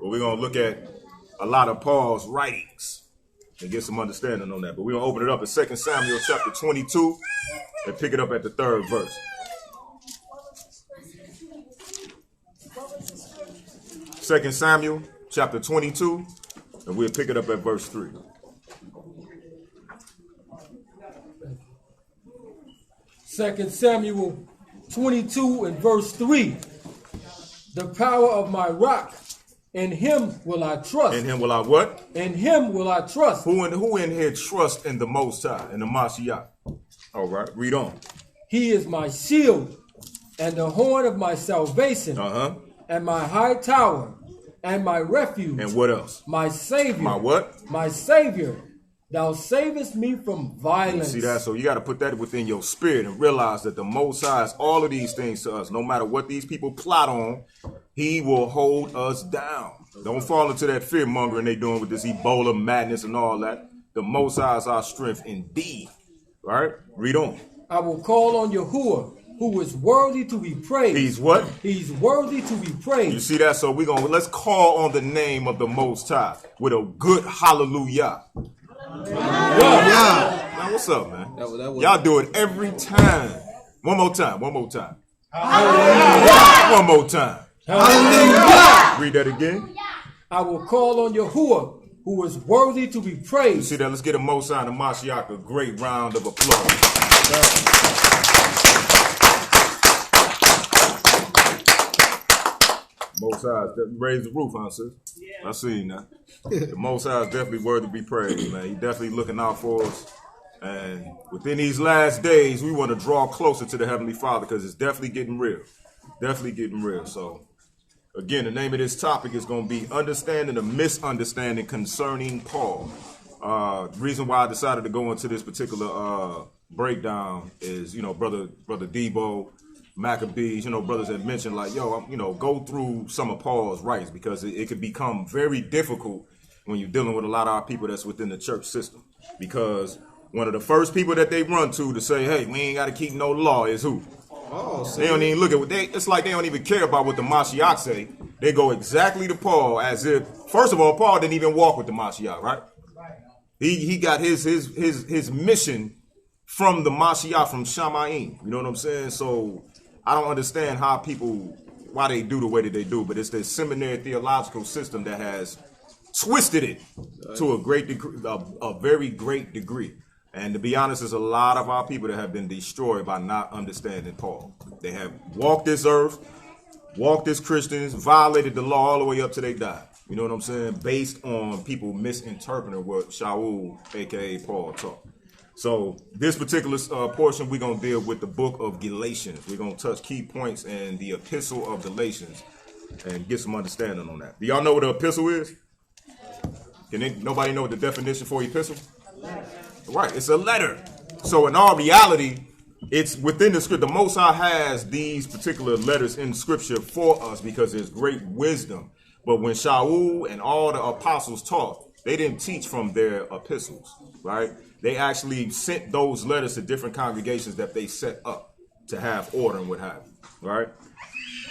But we're going to look at a lot of Paul's writings and get some understanding on that. But we're going to open it up at 2 Samuel chapter 22 and pick it up at the 3rd verse. 2 Samuel chapter 22, and we'll pick it up at verse 3. Second Samuel 22 and verse 3. The power of my rock, in him will I trust. In him will I what? In him will I trust. Who in here trust in the Most High, in the Mashiach? All right, read on. He is my shield and the horn of my salvation, and my high tower and my refuge. And what else? My Savior. My what? My Savior. Thou savest me from violence. See that? So you got to put that within your spirit and realize that the Most High is all of these things to us. No matter what these people plot on, he will hold us down. Don't fall into that fear mongering they doing with this Ebola madness and all that. The Most High is our strength indeed. Right? Read on. I will call on Yahuwah, who is worthy to be praised. He's what? He's worthy to be praised. You see that? So let's call on the name of the Most High with a good hallelujah. Yeah. Man, what's up, man? Y'all do it every time. One more time. Hallelujah. One more time. Hallelujah. Read that again. I will call on Yahuwah, who is worthy to be praised. You see that? Let's get a Most High and a Mashiach a great round of applause. Most High, raise the roof, huh, sis? Yeah. I see you now. The Most High is definitely worthy to be praised, man. He's definitely looking out for us. And within these last days, we want to draw closer to the Heavenly Father because it's definitely getting real. Definitely getting real. So, again, the name of this topic is going to be Understanding the Misunderstanding Concerning Paul. The reason why I decided to go into this particular breakdown is, Brother Debo, Maccabees, brothers had mentioned like, go through some of Paul's writings because it could become very difficult when you're dealing with a lot of our people that's within the church system. Because one of the first people that they run to say, hey, we ain't got to keep no law is who? They don't even look at what it's like they don't even care about what the Mashiach say. They go exactly to Paul as if, first of all, Paul didn't even walk with the Mashiach, right? He got his mission from the Mashiach, from Shamayim. You know what I'm saying? So I don't understand why they do the way that they do, but it's the seminary theological system that has twisted it to a great degree, a very great degree. And to be honest, there's a lot of our people that have been destroyed by not understanding Paul. They have walked this earth, walked as Christians, violated the law all the way up till they died. You know what I'm saying? Based on people misinterpreting what Shaul, aka Paul, taught. So this particular portion, we're going to deal with the book of Galatians. We're going to touch key points in the epistle of Galatians and get some understanding on that. Do y'all know what an epistle is? Nobody know what the definition for epistle? Right, it's a letter. So in all reality, it's within the script. The Most High has these particular letters in scripture for us because there's great wisdom. But when Shaul and all the apostles taught, they didn't teach from their epistles, right? They actually sent those letters to different congregations that they set up to have order and what have you, right?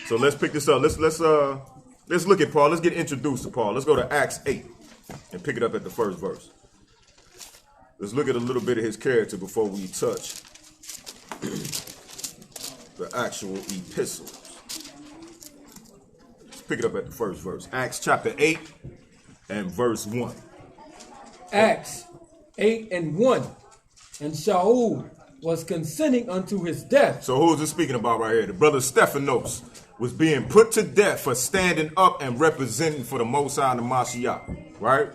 So let's pick this up. Let's look at Paul. Let's get introduced to Paul. Let's go to Acts 8 and pick it up at the 1st verse. Let's look at a little bit of his character before we touch the actual epistles. Let's pick it up at the 1st verse. Acts chapter 8 and verse 1. Acts 8 and 1. And Shaul was consenting unto his death. So who is this speaking about right here? The brother Stephanos was being put to death for standing up and representing for the Most High and the Mashiach, right?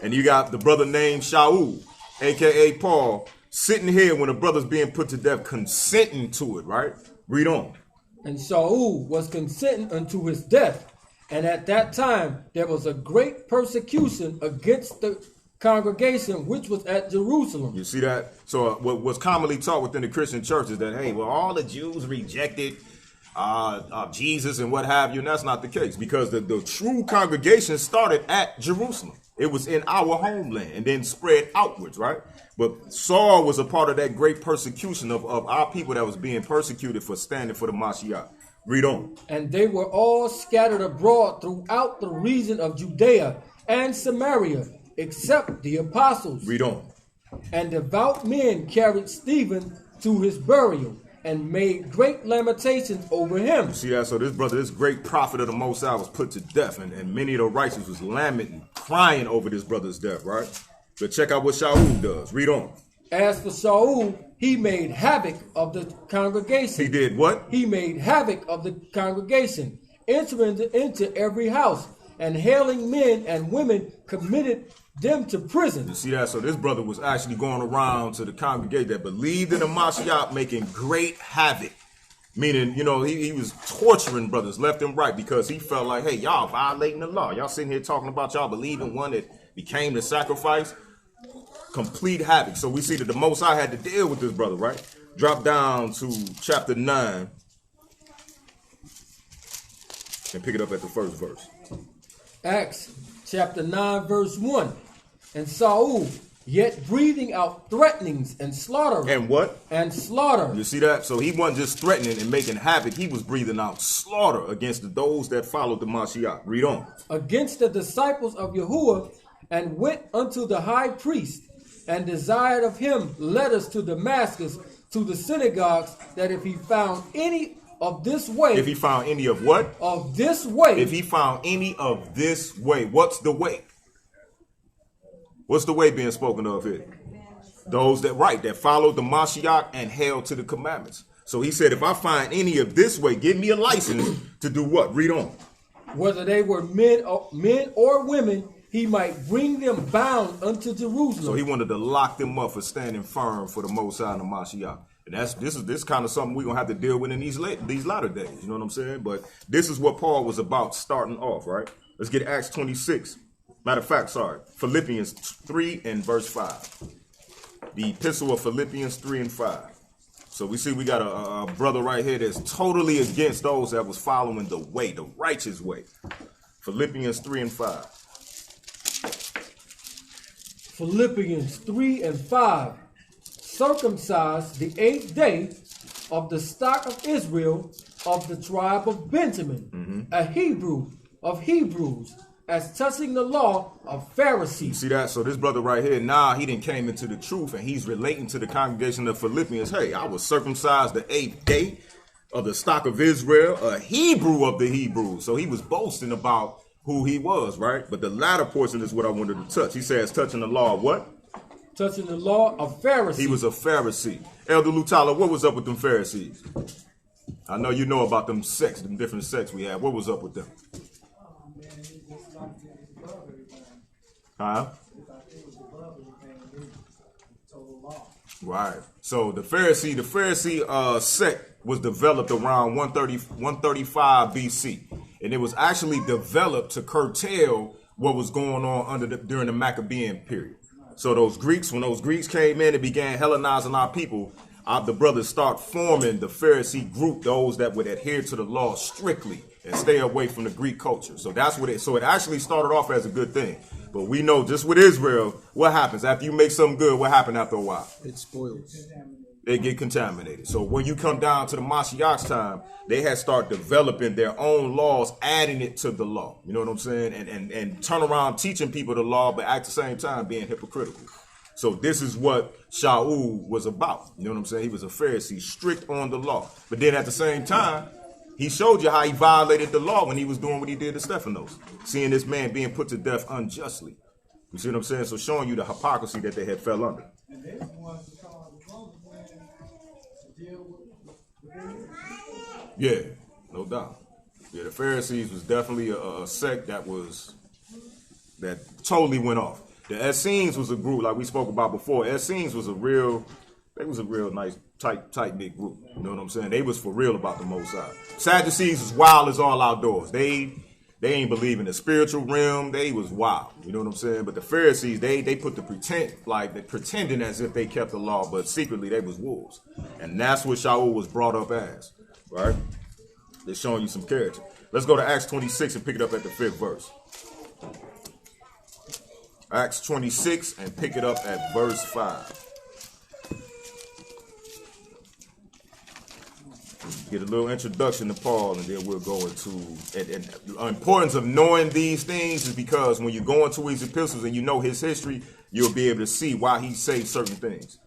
And you got the brother named Shaul, a.k.a. Paul, sitting here when the brother's being put to death, consenting to it, right? Read on. And Shaul was consenting unto his death. And at that time, there was a great persecution against the congregation which was at Jerusalem. You see that? So what was commonly taught within the Christian church is that, hey, well, all the Jews rejected Jesus and what have you. And that's not the case, because the true congregation started at Jerusalem. It was in our homeland and then spread outwards, right? But Saul was a part of that great persecution of our people that was being persecuted for standing for the Mashiach. Read on. And they were all scattered abroad throughout the region of Judea and Samaria, except the apostles. Read on. And devout men carried Stephen to his burial and made great lamentations over him. See that? So this brother, this great prophet of the Most High, was put to death, and many of the righteous was lamenting, crying over this brother's death, right? But check out what Shaul does. Read on. As for Shaul, he made havoc of the congregation. He did what? He made havoc of the congregation, entering into every house, and hailing men and women, committed them to prison. You see that? So this brother was actually going around to the congregation that believed in the Mashiach, making great havoc. Meaning, you know, he was torturing brothers left and right because he felt like, hey, y'all violating the law. Y'all sitting here talking about y'all believing one that became the sacrifice. Complete havoc. So we see that the Most High had to deal with this brother, right? Drop down to chapter 9 and pick it up at the first verse. Acts chapter 9 verse 1. And Saul, yet breathing out threatenings and slaughter. And what? And slaughter. You see that? So he wasn't just threatening and making havoc. He was breathing out slaughter against those that followed the Mashiach. Read on. Against the disciples of Yahuwah, and went unto the high priest, and desired of him letters to Damascus, to the synagogues, that if he found any of this way. If he found any of what? Of this way. If he found any of this way. What's the way? What's the way being spoken of here? Those that followed the Mashiach and held to the commandments. So he said, if I find any of this way, give me a license to do what? Read on. Whether they were men or women, he might bring them bound unto Jerusalem. So he wanted to lock them up for standing firm for the Most High and the Mashiach. And this kind of something we're going to have to deal with in these latter days. You know what I'm saying? But this is what Paul was about starting off, right? Let's get Acts 26. Matter of fact, Philippians 3 and verse 5. The epistle of Philippians 3 and 5. So we see we got a brother right here that's totally against those that was following the way, the righteous way. Philippians 3 and 5. Philippians 3 and 5. Circumcised the 8th day of the stock of Israel, of the tribe of Benjamin, a Hebrew of Hebrews, as touching the law of Pharisees. You see that? So this brother right here, now he done came into the truth, and he's relating to the congregation of Philippians. Hey, I was circumcised the 8th day of the stock of Israel, a Hebrew of the Hebrews. So he was boasting about who he was, right? But the latter portion is what I wanted to touch. He says touching the law of what? Touching the law of Pharisees. He was a Pharisee. Elder Lutala, what was up with them Pharisees? I know you know about them sects, them different sects we had. What was up with them? Huh? Right. So the Pharisee sect was developed around 135 BC. And it was actually developed to curtail what was going on during the Maccabean period. So those Greeks, when those Greeks came in and began Hellenizing our people, the brothers start forming the Pharisee group, those that would adhere to the law strictly and stay away from the Greek culture. So that's what it actually started off as a good thing. But we know just with Israel, what happens after you make something good? What happens after a while? It spoils. They get contaminated. So when you come down to the Mashiach's time, they had started developing their own laws, adding it to the law. You know what I'm saying? And turn around teaching people the law, but at the same time being hypocritical. So this is what Shaul was about. You know what I'm saying? He was a Pharisee, strict on the law. But then at the same time, he showed you how he violated the law when he was doing what he did to Stephanos, seeing this man being put to death unjustly. You see what I'm saying? So showing you the hypocrisy that they had fell under. Yeah, no doubt. Yeah, the Pharisees was definitely a sect that totally went off. The Essenes was a group like we spoke about before. Essenes was a real nice tight-knit group. You know what I'm saying? They was for real about the Most High. Sadducees was wild as all outdoors. They ain't believe in the spiritual realm. They was wild. You know what I'm saying? But the Pharisees, they put the pretending as if they kept the law, but secretly they was wolves. And that's what Shaul was brought up as. Right? They're showing you some character. Let's go to Acts 26 and pick it up at the 5th verse. Acts 26 and pick it up at verse 5. get a little introduction to Paul, and then we'll go into and the importance of knowing these things is because when you go into his epistles and you know his history, you'll be able to see why he says certain things.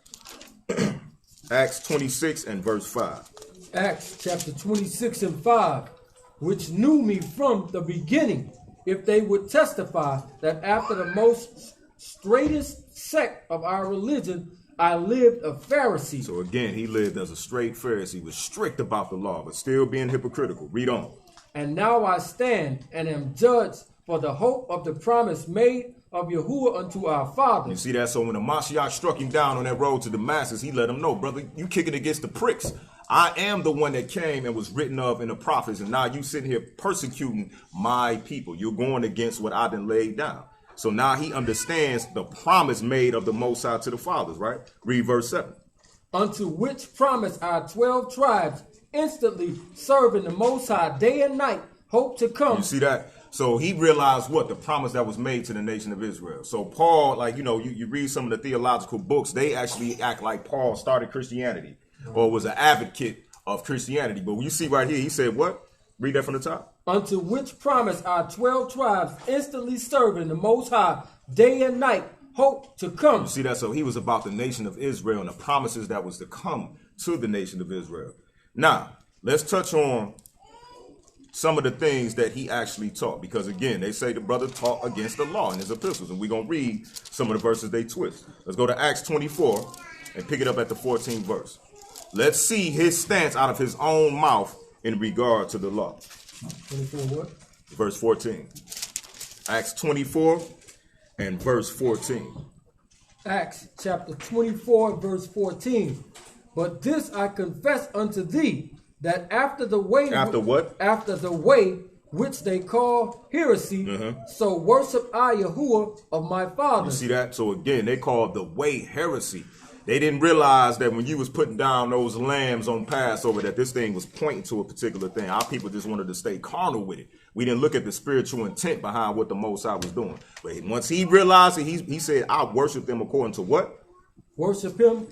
Acts 26 and verse 5. Acts chapter 26 and 5, which knew me from the beginning, if they would testify that after the most straightest sect of our religion, I lived a Pharisee. So again, he lived as a straight Pharisee, was strict about the law, but still being hypocritical. Read on. And now I stand and am judged for the hope of the promise made of Yahuwah unto our fathers. You see that? So when the Mashiach struck him down on that road to Damascus, he let him know, brother, you kicking against the pricks. I am the one that came and was written of in the prophets, and now you sitting here persecuting my people. You're going against what I done laid down. So now he understands the promise made of the Most High to the fathers, right? Read verse 7. Unto which promise our 12 tribes instantly serving the Most High day and night hope to come. You see that? So he realized what? The promise that was made to the nation of Israel. So Paul, like, you read some of the theological books, they actually act like Paul started Christianity or was an advocate of Christianity. But when you see right here, he said what? Read that from the top. Unto which promise our 12 tribes instantly serving the Most High day and night hope to come. You see that? So he was about the nation of Israel and the promises that was to come to the nation of Israel. Now, let's touch on some of the things that he actually taught. Because again, they say the brother taught against the law in his epistles. And we're going to read some of the verses they twist. Let's go to Acts 24 and pick it up at the 14th verse. Let's see his stance out of his own mouth in regard to the law. 24 what? Verse 14. Acts 24 and verse 14. Acts chapter 24 verse 14. But this I confess unto thee, that after the way... After what? After the way which they call heresy, so worship I Yahuwah of my fathers. You see that? So again, they called the way heresy. They didn't realize that when you was putting down those lambs on Passover, that this thing was pointing to a particular thing. Our people just wanted to stay carnal with it. We didn't look at the spiritual intent behind what the Most High was doing. But once he realized it, he said, I worship them according to what? Worship him.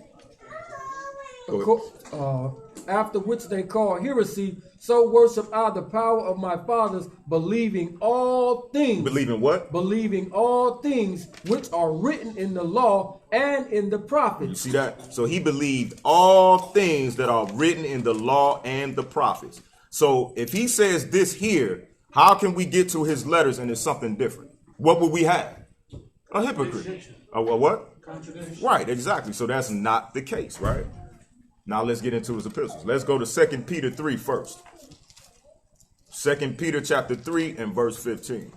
After which they call heresy, so worship I the power of my fathers, believing all things. Believing what? Believing all things which are written in the law and in the prophets. You see that? So he believed all things that are written in the law and the prophets. So if he says this here, how can we get to his letters and it's something different? What would we have? A hypocrite. A what? Contradiction. Right, exactly. So that's not the case, right? Now let's get into his epistles. Let's go to 2 Peter 3 first. 2 Peter chapter 3 and verse 15.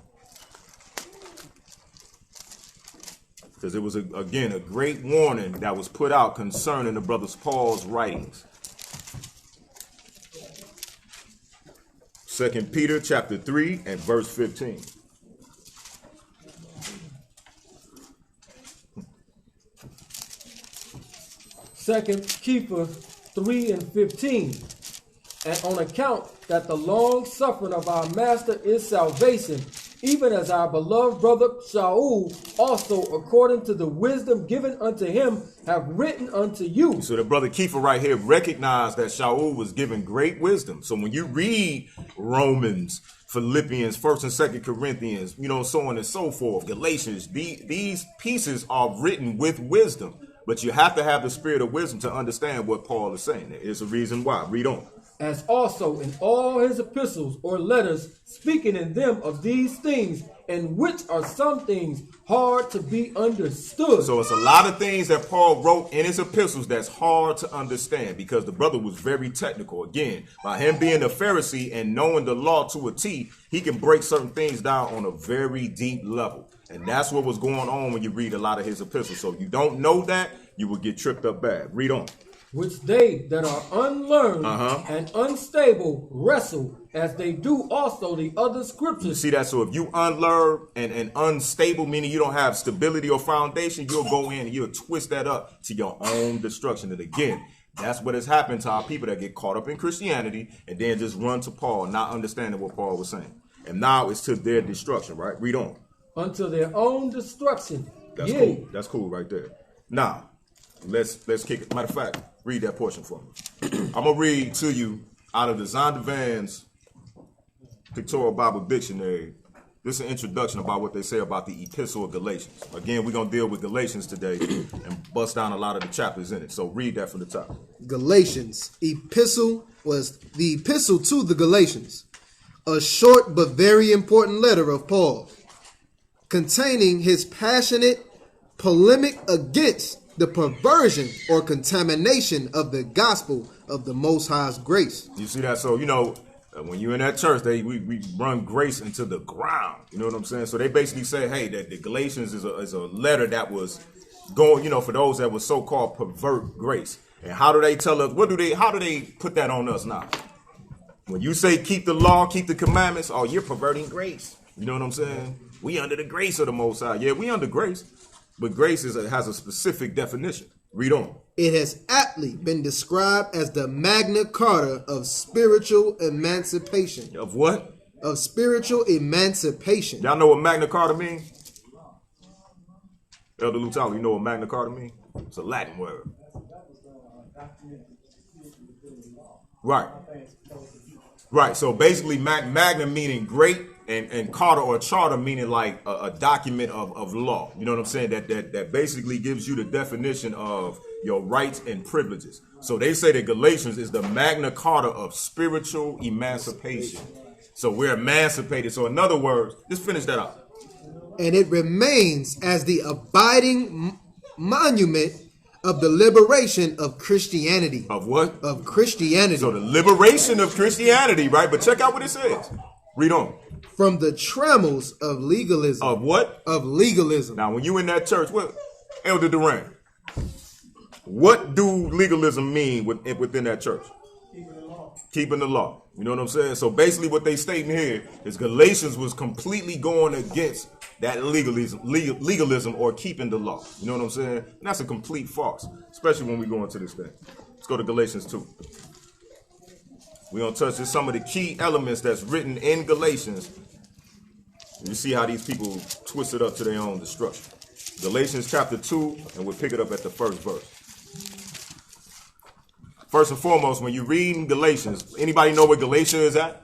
Because it was, again, a great warning that was put out concerning the brother Paul's writings. 2 Peter chapter 3 and verse 15. Second Kepha 3 and 15. And on account that the long suffering of our master is salvation, even as our beloved brother Shaul also, according to the wisdom given unto him, have written unto you. So the brother Kepha right here recognized that Shaul was given great wisdom. So when you read Romans, Philippians, 1st and 2nd Corinthians, so on and so forth, Galatians, these pieces are written with wisdom. But you have to have the spirit of wisdom to understand what Paul is saying. There's a reason why. Read on. As also in all his epistles or letters, speaking in them of these things, in which are some things hard to be understood. So it's a lot of things that Paul wrote in his epistles that's hard to understand because the brother was very technical. Again, by him being a Pharisee and knowing the law to a T, he can break certain things down on a very deep level. And that's what was going on when you read a lot of his epistles. So if you don't know that, you will get tripped up bad. Read on. Which they that are unlearned and unstable wrestle, as they do also the other scriptures. You see that? So if you unlearned and unstable, meaning you don't have stability or foundation, you'll go in and you'll twist that up to your own destruction. And again, that's what has happened to our people that get caught up in Christianity and then just run to Paul, not understanding what Paul was saying. And now it's to their destruction, right? Read on. Unto their own destruction. That's cool. That's cool right there. Now, let's kick it. Matter of fact, read that portion for me. I'm going to read to you out of the Zondervan's Pictorial Bible Dictionary, this is an introduction about what they say about the Epistle of Galatians. Again, we're going to deal with Galatians today and bust down a lot of the chapters in it. So read that from the top. Galatians. Epistle was the epistle to the Galatians, a short but very important letter of Paul, containing his passionate polemic against the perversion or contamination of the gospel of the Most High's grace. You see that? So, when you're in that church, we run grace into the ground. You know what I'm saying? So they basically say, hey, that the Galatians is a letter that was going, for those that was so-called pervert grace. And how do they tell us? How do they put that on us now? When you say keep the law, keep the commandments, oh, you're perverting grace. You know what I'm saying? We under the grace of the Most High. Yeah, we under grace, but grace has a specific definition. Read on. It has aptly been described as the Magna Carta of spiritual emancipation. Of what? Of spiritual emancipation. Y'all know what Magna Carta means? Elder Lutalo, you know what Magna Carta means? It's a Latin word. Right. Right. So basically, magna meaning great, and carta or charter meaning like a document of law. You know what I'm saying? That basically gives you the definition of your rights and privileges. So they say that Galatians is the Magna Carta of spiritual emancipation. So we're emancipated. So in other words, just finish that up. And it remains as the abiding monument of the liberation of Christianity. Of what? Of Christianity. So the liberation of Christianity, right? But check out what it says. Read on. From the trammels of legalism. Of what? Of legalism. Now, when you in that church, what, Elder Durant, what do legalism mean within that church? Keeping the law. Keeping the law. You know what I'm saying? So basically what they stating here is Galatians was completely going against that legalism or keeping the law. You know what I'm saying? And that's a complete farce, especially when we go into this thing. Let's go to Galatians 2. We're going to touch on some of the key elements that's written in Galatians. You see how these people twist it up to their own destruction. Galatians chapter 2, and we'll pick it up at the first verse. First and foremost, when you read Galatians, anybody know where Galatia is at?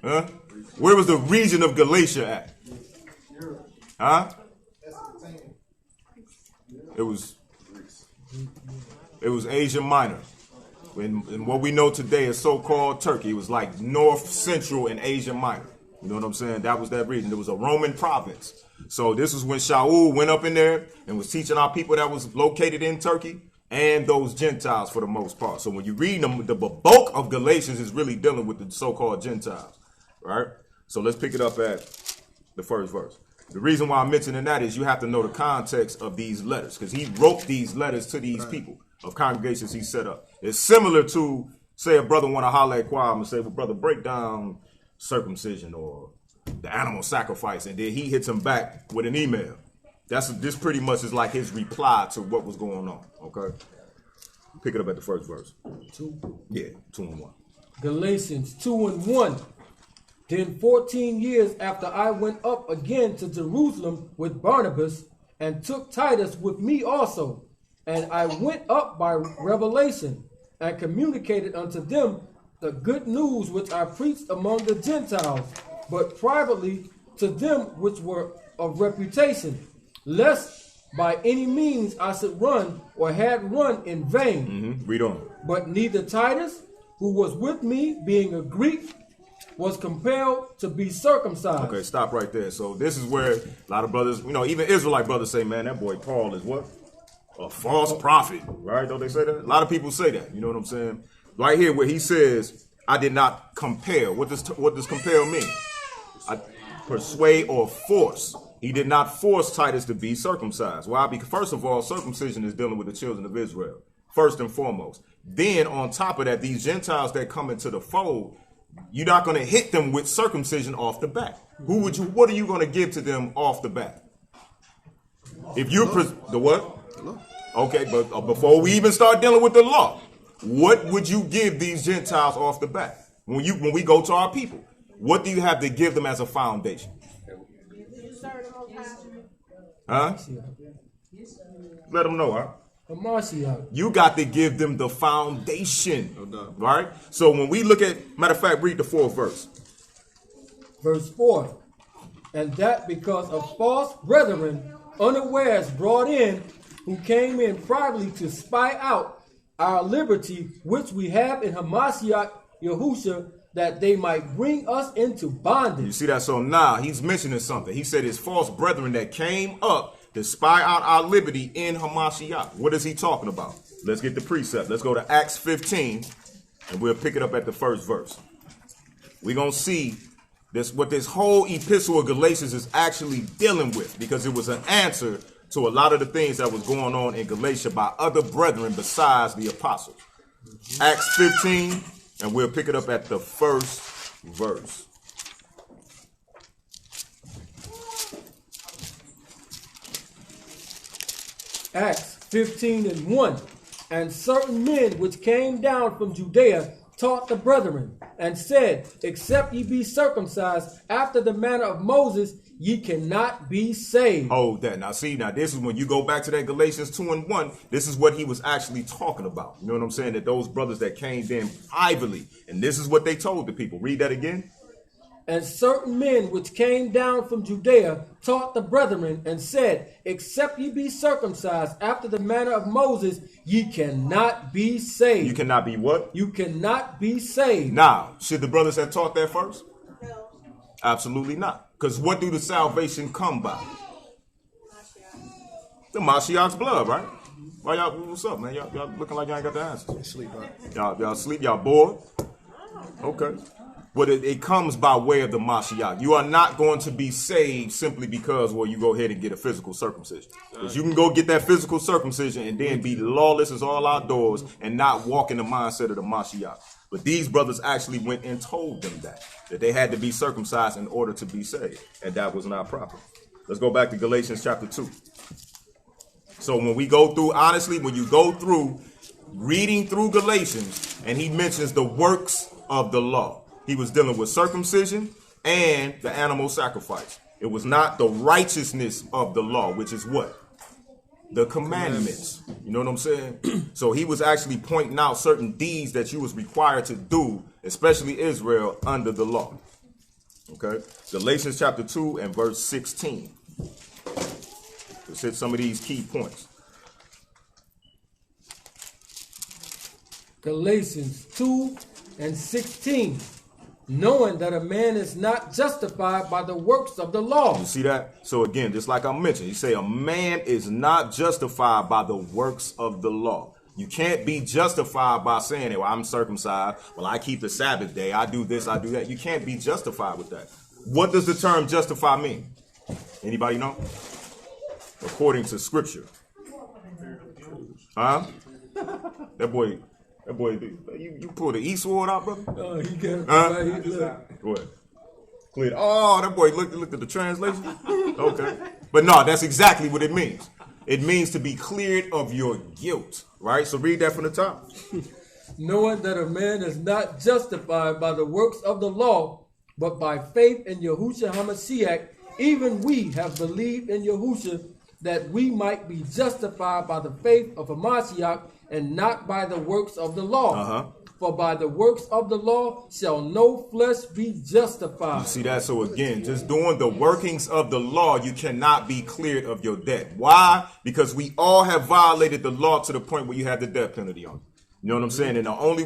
Huh? Where was the region of Galatia at? Huh? It was Asia Minor. And what we know today is so-called Turkey. It was like North Central and Asia Minor. You know what I'm saying? That was that region. It was a Roman province. So this is when Shaul went up in there and was teaching our people that was located in Turkey and those Gentiles for the most part. So when you read them, the bulk of Galatians is really dealing with the so-called Gentiles, right? So let's pick it up at the first verse. The reason why I'm mentioning that is you have to know the context of these letters, because he wrote these letters to these people of congregations he set up. It's similar to, say, a brother want to holler at Quam and say, well, brother, break down circumcision or the animal sacrifice, and then he hits him back with an email. This pretty much is like his reply to what was going on. Okay, pick it up at the first verse. 2. Yeah, 2 and 1. Galatians 2 and 1. Then 14 years after I went up again to Jerusalem with Barnabas, and took Titus with me also, and I went up by revelation, and communicated unto them the good news which I preached among the Gentiles, but privately to them which were of reputation, lest by any means I should run or had run in vain. Read on. But neither Titus, who was with me, being a Greek, was compelled to be circumcised. Okay, stop right there. So this is where a lot of brothers, even Israelite brothers say, man, that boy Paul is what? A false prophet, right? Don't they say that? A lot of people say that. You know what I'm saying? Right here where he says, I did not compel. What does compel mean? I persuade or force. He did not force Titus to be circumcised. Why? Because first of all, circumcision is dealing with the children of Israel, first and foremost. Then on top of that, these Gentiles that come into the fold, you're not going to hit them with circumcision off the bat. What are you going to give to them off the bat? If you the what? Okay, but before we even start dealing with the law, what would you give these Gentiles off the bat? When we go to our people, what do you have to give them as a foundation? Huh? Let them know, huh? Hamashiach. You got to give them the foundation. No doubt. Right? So when we look at, matter of fact, read the 4th verse. Verse 4. And that because of false brethren, unawares brought in, who came in privately to spy out our liberty, which we have in Hamashiach Yahusha, that they might bring us into bondage. You see that? So now he's mentioning something. He said it's false brethren that came up to spy out our liberty in Hamashiach. What is he talking about? Let's get the precept. Let's go to Acts 15, and we'll pick it up at the 1st verse. We're going to see this, what this whole epistle of Galatians is actually dealing with, because it was an answer to a lot of the things that was going on in Galatia by other brethren besides the apostles. Acts 15, and we'll pick it up at the 1st verse. Acts 15:1. And certain men which came down from Judea taught the brethren, and said, except ye be circumcised after the manner of Moses, ye cannot be saved. Hold that. Now see, now this is when you go back to that Galatians 2:1, this is what he was actually talking about. You know what I'm saying? That those brothers that came in privately, and this is what they told the people. Read that again. And certain men which came down from Judea taught the brethren, and said, except ye be circumcised after the manner of Moses, ye cannot be saved. You cannot be what? You cannot be saved. Now, should the brothers have taught that first? No. Absolutely not. Because what do the salvation come by? The Mashiach's blood, right? Why y'all, what's up, man? Y'all looking like y'all ain't got the answers. Sleep, bro. Y'all sleep, y'all bored? Okay. But it comes by way of the Mashiach. You are not going to be saved simply because, well, you go ahead and get a physical circumcision. Because you can go get that physical circumcision and then be lawless as all outdoors and not walk in the mindset of the Mashiach. But these brothers actually went and told them that they had to be circumcised in order to be saved. And that was not proper. Let's go back to Galatians chapter 2. So when we go through, honestly, when you go through reading through Galatians and he mentions the works of the law, he was dealing with circumcision and the animal sacrifice. It was not the righteousness of the law, which is what? The commandments. You know what I'm saying? So he was actually pointing out certain deeds that you was required to do, especially Israel, under the law. Okay? Galatians chapter 2 and verse 16. Let's hit some of these key points. Galatians 2:16. Knowing that a man is not justified by the works of the law. You see that? So again, just like I mentioned, he say a man is not justified by the works of the law. You can't be justified by saying, well, I'm circumcised. Well, I keep the Sabbath day. I do this, I do that. You can't be justified with that. What does the term justify mean? Anybody know? According to scripture. Huh? That boy, you pulled the eastward out, brother? Oh, he got it. What? Clear. Oh, that boy looked at the translation. Okay. But no, that's exactly what it means. It means to be cleared of your guilt, right? So read that from the top. Knowing that a man is not justified by the works of the law, but by faith in Yahushua HaMashiach, even we have believed in Yahushua, that we might be justified by the faith of Hamashiach, and not by the works of the law. For by the works of the law shall no flesh be justified. You see that? So again, just doing the workings of the law, you cannot be cleared of your debt. Why? Because we all have violated the law to the point where you have the death penalty on. You know what I'm saying? And the only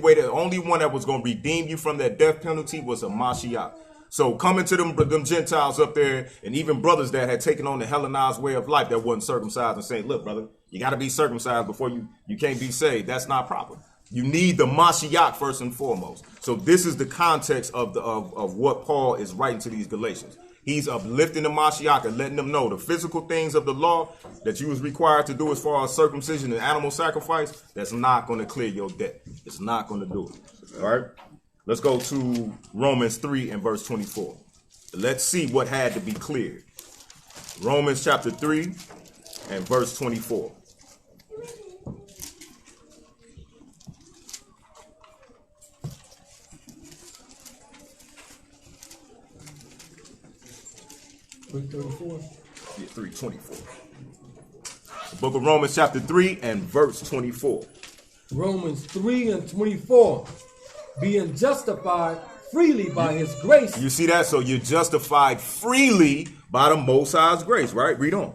one that was going to redeem you from that death penalty was a Mashiach. So coming to them Gentiles up there, and even brothers that had taken on the Hellenized way of life that wasn't circumcised, and saying, look, brother, you got to be circumcised before you can't be saved. That's not proper. You need the Mashiach first and foremost. So this is the context of what Paul is writing to these Galatians. He's uplifting the Mashiach and letting them know the physical things of the law that you was required to do as far as circumcision and animal sacrifice, that's not going to clear your debt. It's not going to do it. All right? Let's go to Romans 3 and verse 24. Let's see what had to be cleared. Romans chapter 3 and verse 24. Yeah, 3:24. The book of Romans chapter 3 and verse 24. Romans 3 and 24. Being justified freely by his grace. You see that? So you're justified freely by the Most High's grace, right? Read on.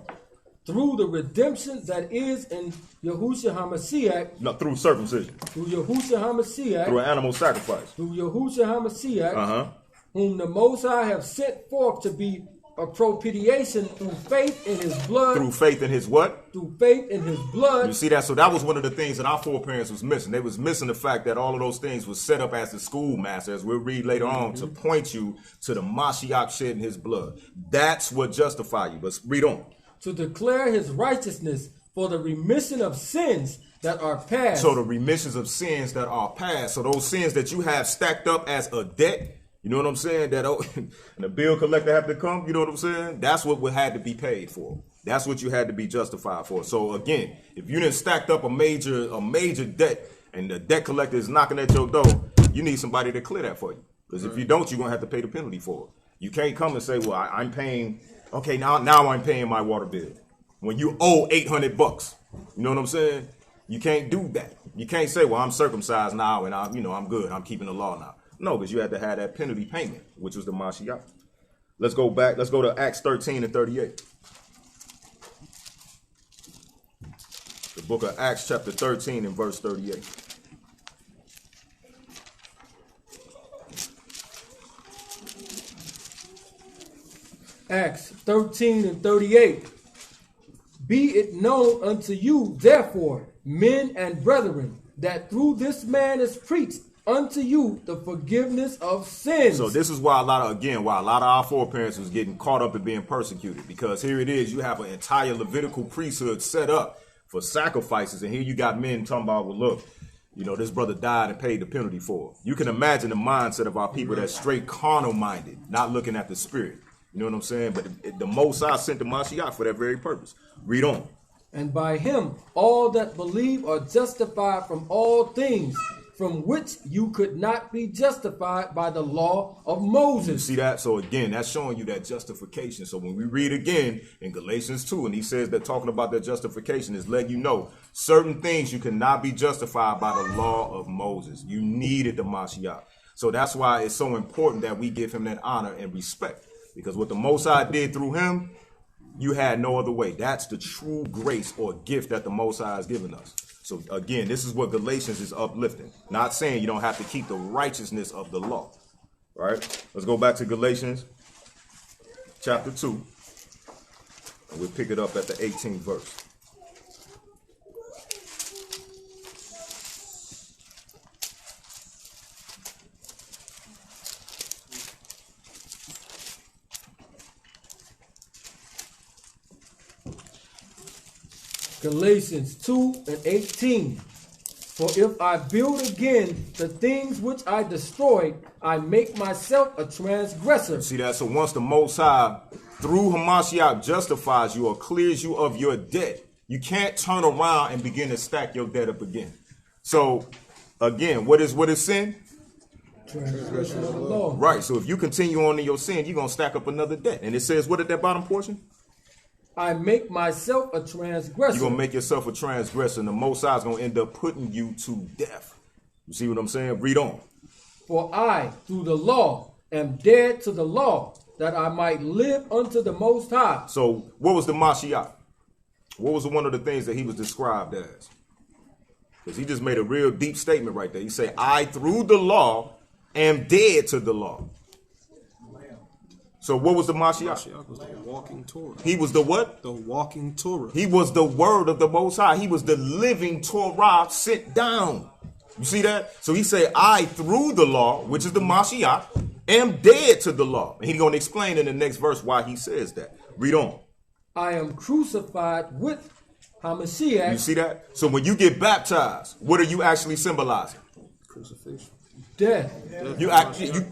Through the redemption that is in Yahushua HaMashiach. No, through circumcision. Through Yahushua HaMashiach. Through an animal sacrifice. Through Yahushua HaMashiach. Uh-huh. Whom the Most High have sent forth to be a propitiation through faith in his blood. Through faith in his what? Through faith in his blood. You see that? So that was one of the things that our foreparents was missing. They was missing the fact that all of those things was set up as the schoolmaster, as we'll read later on, to point you to the Mashiach shedding his blood. That's what justify you. Let's read on. To declare his righteousness for the remission of sins that are past. So the remissions of sins that are past. So those sins that you have stacked up as a debt, you know what I'm saying? That and the bill collector have to come, you know what I'm saying? That's what had to be paid for. That's what you had to be justified for. So again, if you didn't stacked up a major debt and the debt collector is knocking at your door, you need somebody to clear that for you. Because if you don't, you're gonna have to pay the penalty for it. You can't come and say, well, I'm paying, okay, now I'm paying my water bill. When you owe $800, you know what I'm saying? You can't do that. You can't say, well, I'm circumcised now and I'm good. I'm keeping the law now. No, because you had to have that penalty payment, which was the Mashiach. Let's go back. Let's go to Acts 13 and 38. The book of Acts chapter 13 and verse 38. Acts 13 and 38. Be it known unto you, therefore, men and brethren, that through this man is preached unto you the forgiveness of sins. So this is why a lot of our foreparents was getting caught up in being persecuted, because here it is, you have an entire Levitical priesthood set up for sacrifices, and here you got men talking about, well, look, you know, this brother died and paid the penalty for it. You can imagine the mindset of our people that's straight carnal minded, not looking at the spirit. You know what I'm saying? But the Most High sent the Mashiach for that very purpose. Read on. And by him all that believe are justified from all things from which you could not be justified by the law of Moses. You see that? So again, that's showing you that justification. So when we read again in Galatians 2, and he says that talking about that justification is letting you know certain things you cannot be justified by the law of Moses. You needed the Mashiach. So that's why it's so important that we give him that honor and respect. Because what the Most High did through him, you had no other way. That's the true grace or gift that the Most High has given us. So again, this is what Galatians is uplifting. Not saying you don't have to keep the righteousness of the law. Right? Let's go back to Galatians chapter 2. And we'll pick it up at the 18th verse. Galatians 2 and 18. For if I build again the things which I destroyed, I make myself a transgressor. See that? So once the Most High, through Hamashiach, justifies you or clears you of your debt, you can't turn around and begin to stack your debt up again. So again, what is sin? Transgression of the law. Right. So if you continue on in your sin, you're going to stack up another debt. And it says, what at that bottom portion? I make myself a transgressor. You're going to make yourself a transgressor, and the Most High is going to end up putting you to death. You see what I'm saying? Read on. For I, through the law, am dead to the law, that I might live unto the Most High. So what was the Mashiach? What was one of the things that he was described as? Because he just made a real deep statement right there. He said, I, through the law, am dead to the law. So what was the Mashiach? Mashiach was the walking Torah. He was the what? The walking Torah. He was the word of the Most High. He was the living Torah sent down. You see that? So he said, I, through the law, which is the Mashiach, am dead to the law. And he's going to explain in the next verse why he says that. Read on. I am crucified with Hamashiach. You see that? So when you get baptized, what are you actually symbolizing? Crucifixion. Death.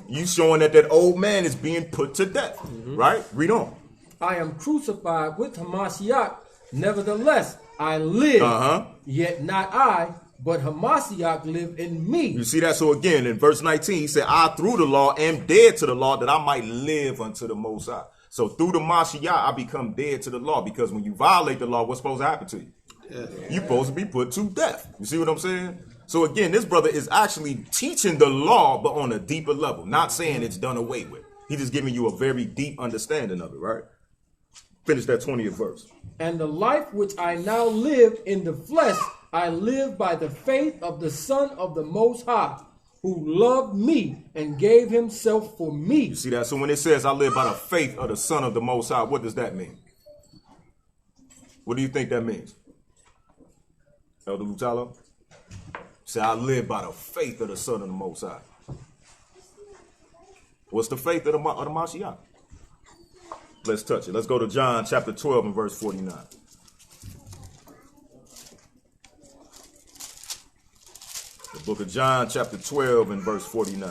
You showing that old man is being put to death, right? Read on. I am crucified with Hamashiach. Nevertheless, I live. Yet not I, but Hamashiach live in me. You see that? So again, in verse 19, he said, I, through the law, am dead to the law, that I might live unto the Most High. So through the Mashiach, I become dead to the law, because when you violate the law, what's supposed to happen to you? You're supposed to be put to death. You see what I'm saying? So again, this brother is actually teaching the law, but on a deeper level. Not saying it's done away with. He's just giving you a very deep understanding of it, right? Finish that 20th verse. And the life which I now live in the flesh, I live by the faith of the Son of the Most High, who loved me and gave himself for me. You see that? So when it says I live by the faith of the Son of the Most High, what does that mean? What do you think that means? Elder Lutalo? Say, I live by the faith of the Son of the Most High. What's the faith of the Mashiach? Let's touch it. Let's go to John chapter 12 and verse 49. The book of John chapter 12 and verse 49.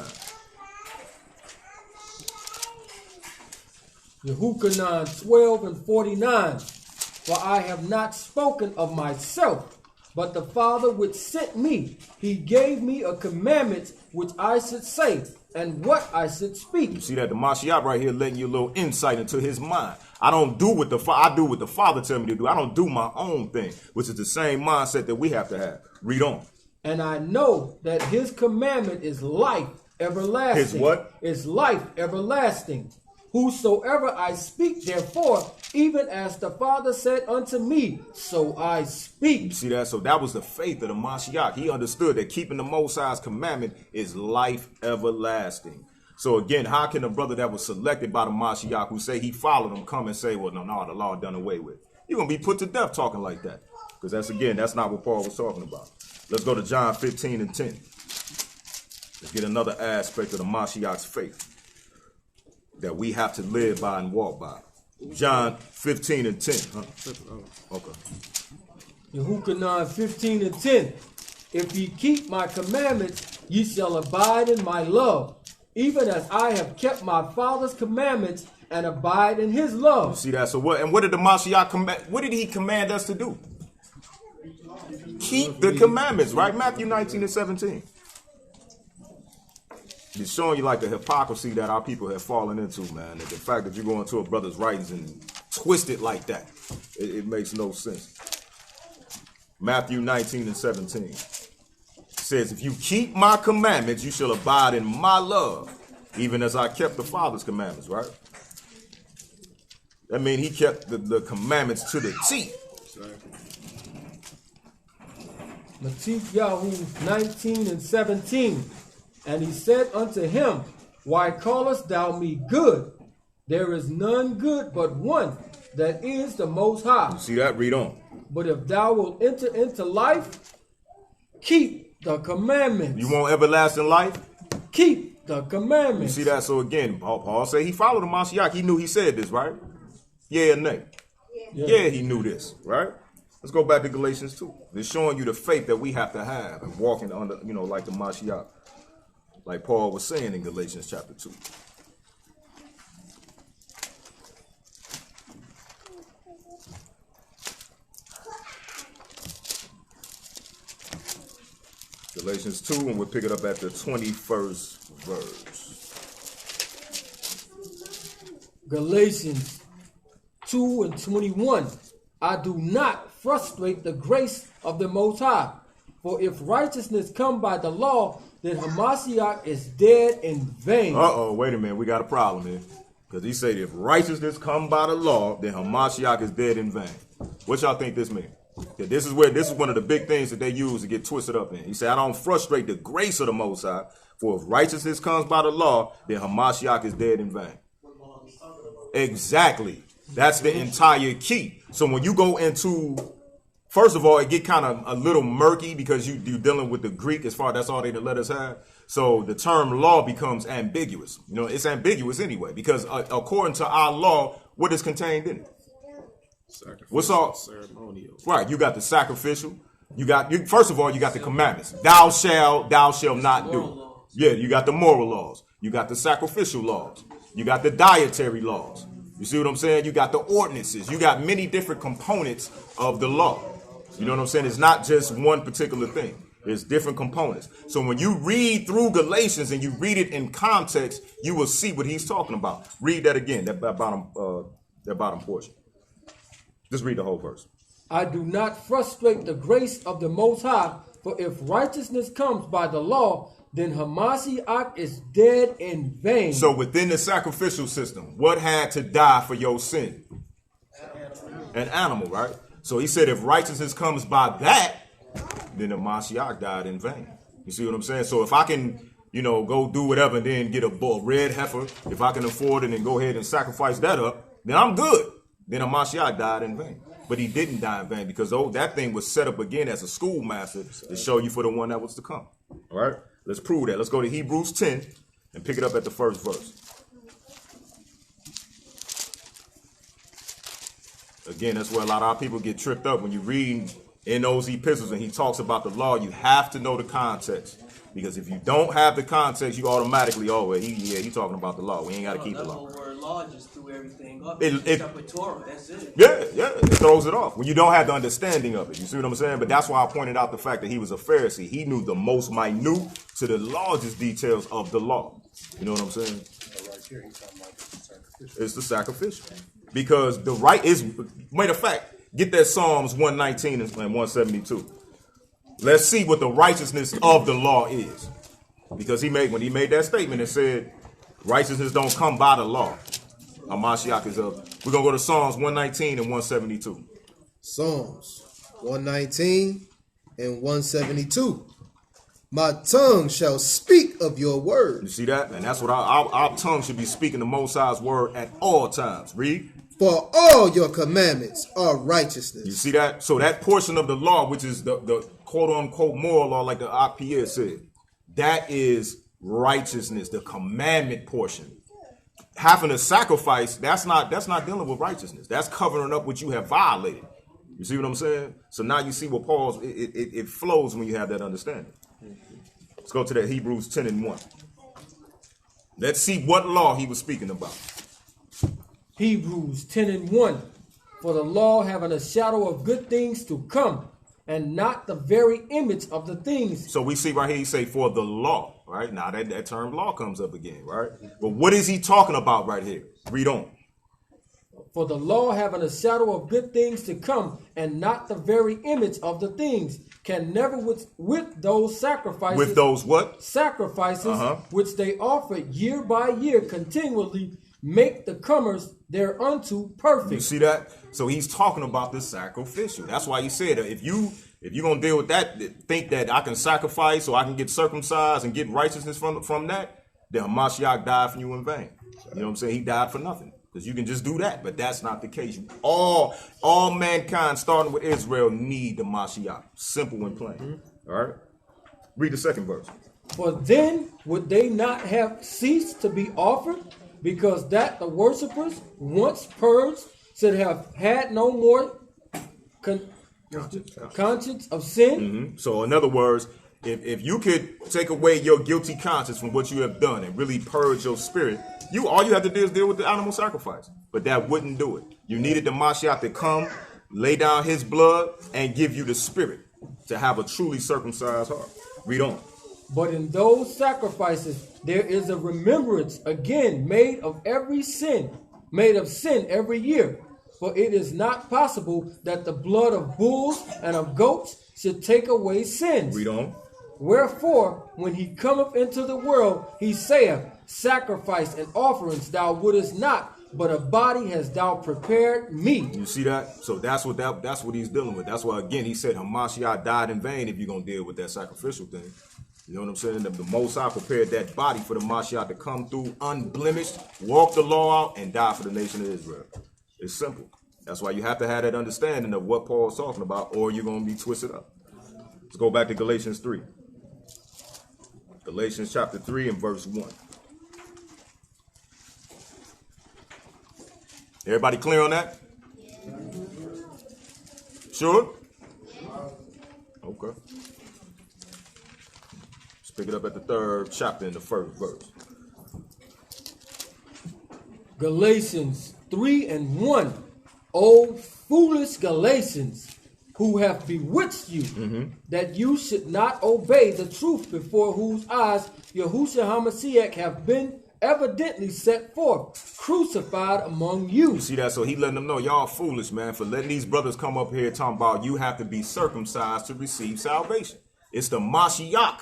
Yehukanan 12 and 49. For I have not spoken of myself, but the Father which sent me, he gave me a commandment which I should say, and what I should speak. You see that? The Mashiach right here letting you a little insight into his mind. I don't do what I do what the Father tell me to do. I don't do my own thing, which is the same mindset that we have to have. Read on. And I know that his commandment is life everlasting. His what? Is life everlasting. Whosoever I speak, therefore, even as the Father said unto me, so I speak. You see that? So that was the faith of the Mashiach. He understood that keeping the Most High's commandment is life everlasting. So again, how can a brother that was selected by the Mashiach, who say he followed him, come and say, well, no, the law done away with? You're going to be put to death talking like that. Because that's not what Paul was talking about. Let's go to John 15 and 10. Let's get another aspect of the Mashiach's faith that we have to live by and walk by. John 15 and 10. Huh? Okay. Yehukanan 15 and 10. If ye keep my commandments, ye shall abide in my love, even as I have kept my Father's commandments and abide in his love. You see that? So what did the Mashiach command? What did he command us to do? Keep the commandments, right? Matthew 19 and 17. It's showing you like the hypocrisy that our people have fallen into, man. The fact that you go into a brother's writings and twist it like that, it makes no sense. Matthew 19 and 17 says, if you keep my commandments, you shall abide in my love, even as I kept the Father's commandments, right? That means he kept the commandments to the T. Matthew 19 and 17. And he said unto him, why callest thou me good? There is none good but one, that is the Most High. You see that? Read on. But if thou wilt enter into life, keep the commandments. You want everlasting life? Keep the commandments. You see that? So again, Paul said he followed the Mashiach. He knew he said this, right? Yeah or nay? Yeah, he knew this, right? Let's go back to Galatians 2. It's showing you the faith that we have to have and walking under, like the Mashiach. Like Paul was saying in Galatians chapter 2. Galatians 2, and we'll pick it up at the 21st verse. Galatians 2 and 21. I do not frustrate the grace of the Most High. For if righteousness come by the law, then Hamashiach is dead in vain. Wait a minute. We got a problem here. Because he said if righteousness come by the law, then Hamashiach is dead in vain. What y'all think this means? That this is one of the big things that they use to get twisted up in. He said, I don't frustrate the grace of the Most High. For if righteousness comes by the law, then Hamashiach is dead in vain. Exactly. That's the entire key. So when you go into, first of all, it get kind of a little murky because you're dealing with the Greek as far as that's all they let us have. So the term law becomes ambiguous. It's ambiguous anyway, because according to our law, what is contained in it? What's all ceremonial? Right. You got the sacrificial. First of all, you got the commandments. Thou shalt not do. Yeah, you got the moral laws. You got the sacrificial laws. You got the dietary laws. You see what I'm saying? You got the ordinances. You got many different components of the law. You know what I'm saying? It's not just one particular thing. There's different components. So when you read through Galatians and you read it in context, you will see what he's talking about. Read that again, that bottom portion. Just read the whole verse. I do not frustrate the grace of the Most High, for if righteousness comes by the law, then Hamashiach is dead in vain. So within the sacrificial system, what had to die for your sin? An animal, right? So he said if righteousness comes by that, then the Mashiach died in vain. You see what I'm saying? So if I can, go do whatever and then get a red heifer, if I can afford it and go ahead and sacrifice that up, then I'm good. Then the Mashiach died in vain. But he didn't die in vain because that thing was set up again as a schoolmaster to show you for the one that was to come. All right? Let's prove that. Let's go to Hebrews 10 and pick it up at the first verse. Again, that's where a lot of our people get tripped up when you read in those epistles and he talks about the law. You have to know the context. Because if you don't have the context, you automatically, he's talking about the law. We ain't got to keep the law. The word law just threw everything up. It with Torah, that's it. Yeah, it throws it off when you don't have the understanding of it. You see what I'm saying? But that's why I pointed out the fact that he was a Pharisee. He knew the most minute to the largest details of the law. You know what I'm saying? Right here, he's talking about the sacrificial. It's the sacrificial. Because the right is, matter of fact, get that Psalms 119 and 172. Let's see what the righteousness of the law is. Because when he made that statement, it said, righteousness don't come by the law. Hamashiach is up. We're going to go to Psalms 119 and 172. Psalms 119 and 172. My tongue shall speak of your word. You see that? And that's what our tongue should be speaking the Most High's word at all times. Read. For all your commandments are righteousness. You see that? So that portion of the law, which is the quote-unquote moral law, like the Akpiyah said, that is righteousness, the commandment portion. Having a sacrifice, that's not dealing with righteousness. That's covering up what you have violated. You see what I'm saying? So now you see what Paul's, it flows when you have that understanding. Let's go to that Hebrews 10 and 1. Let's see what law he was speaking about. Hebrews 10 and 1. For the law having a shadow of good things to come, and not the very image of the things. So we see right here, he say for the law, right? Now that term law comes up again, right? But what is he talking about right here? Read on. For the law having a shadow of good things to come, and not the very image of the things, can never with those sacrifices. With those what? Sacrifices, which they offer year by year continually, make the comers thereunto perfect. You see that? So he's talking about the sacrificial. That's why he said if you're gonna deal with that, think that I can sacrifice or I can get circumcised and get righteousness from that, then Hamashiach died for you in vain. You know what I'm saying? He died for nothing. Because you can just do that, but that's not the case. All mankind, starting with Israel, need the Mashiach. Simple and plain. All right? Read the second verse. For then would they not have ceased to be offered, because that the worshippers, once purged, should have had no more conscience of sin? So in other words, if you could take away your guilty conscience from what you have done and really purge your spirit, all you have to do is deal with the animal sacrifice. But that wouldn't do it. You needed the Mashiach to come, lay down his blood, and give you the spirit to have a truly circumcised heart. Read on. But in those sacrifices, there is a remembrance again made of sin every year. For it is not possible that the blood of bulls and of goats should take away sins. Read on. Wherefore, when he cometh into the world, he saith, sacrifice and offerings thou wouldest not, but a body hast thou prepared me. You see that? So that's what he's dealing with. That's why, again, he said Hamashiach died in vain if you're going to deal with that sacrificial thing. You know what I'm saying? The Most High prepared that body for the Mashiach to come through unblemished, walk the law out, and die for the nation of Israel. It's simple. That's why you have to have that understanding of what Paul's talking about, or you're going to be twisted up. Let's go back to Galatians 3. Galatians chapter 3 and verse 1. Everybody clear on that? Sure? Okay. Let's pick it up at the 3rd chapter in the 1st verse. Galatians 3 and 1. O foolish Galatians, who have bewitched you, that you should not obey the truth, before whose eyes Yahushua HaMashiach have been evidently set forth, crucified among you. You see that? So he letting them know, y'all foolish, man, for letting these brothers come up here talking about you have to be circumcised to receive salvation. It's the Mashiach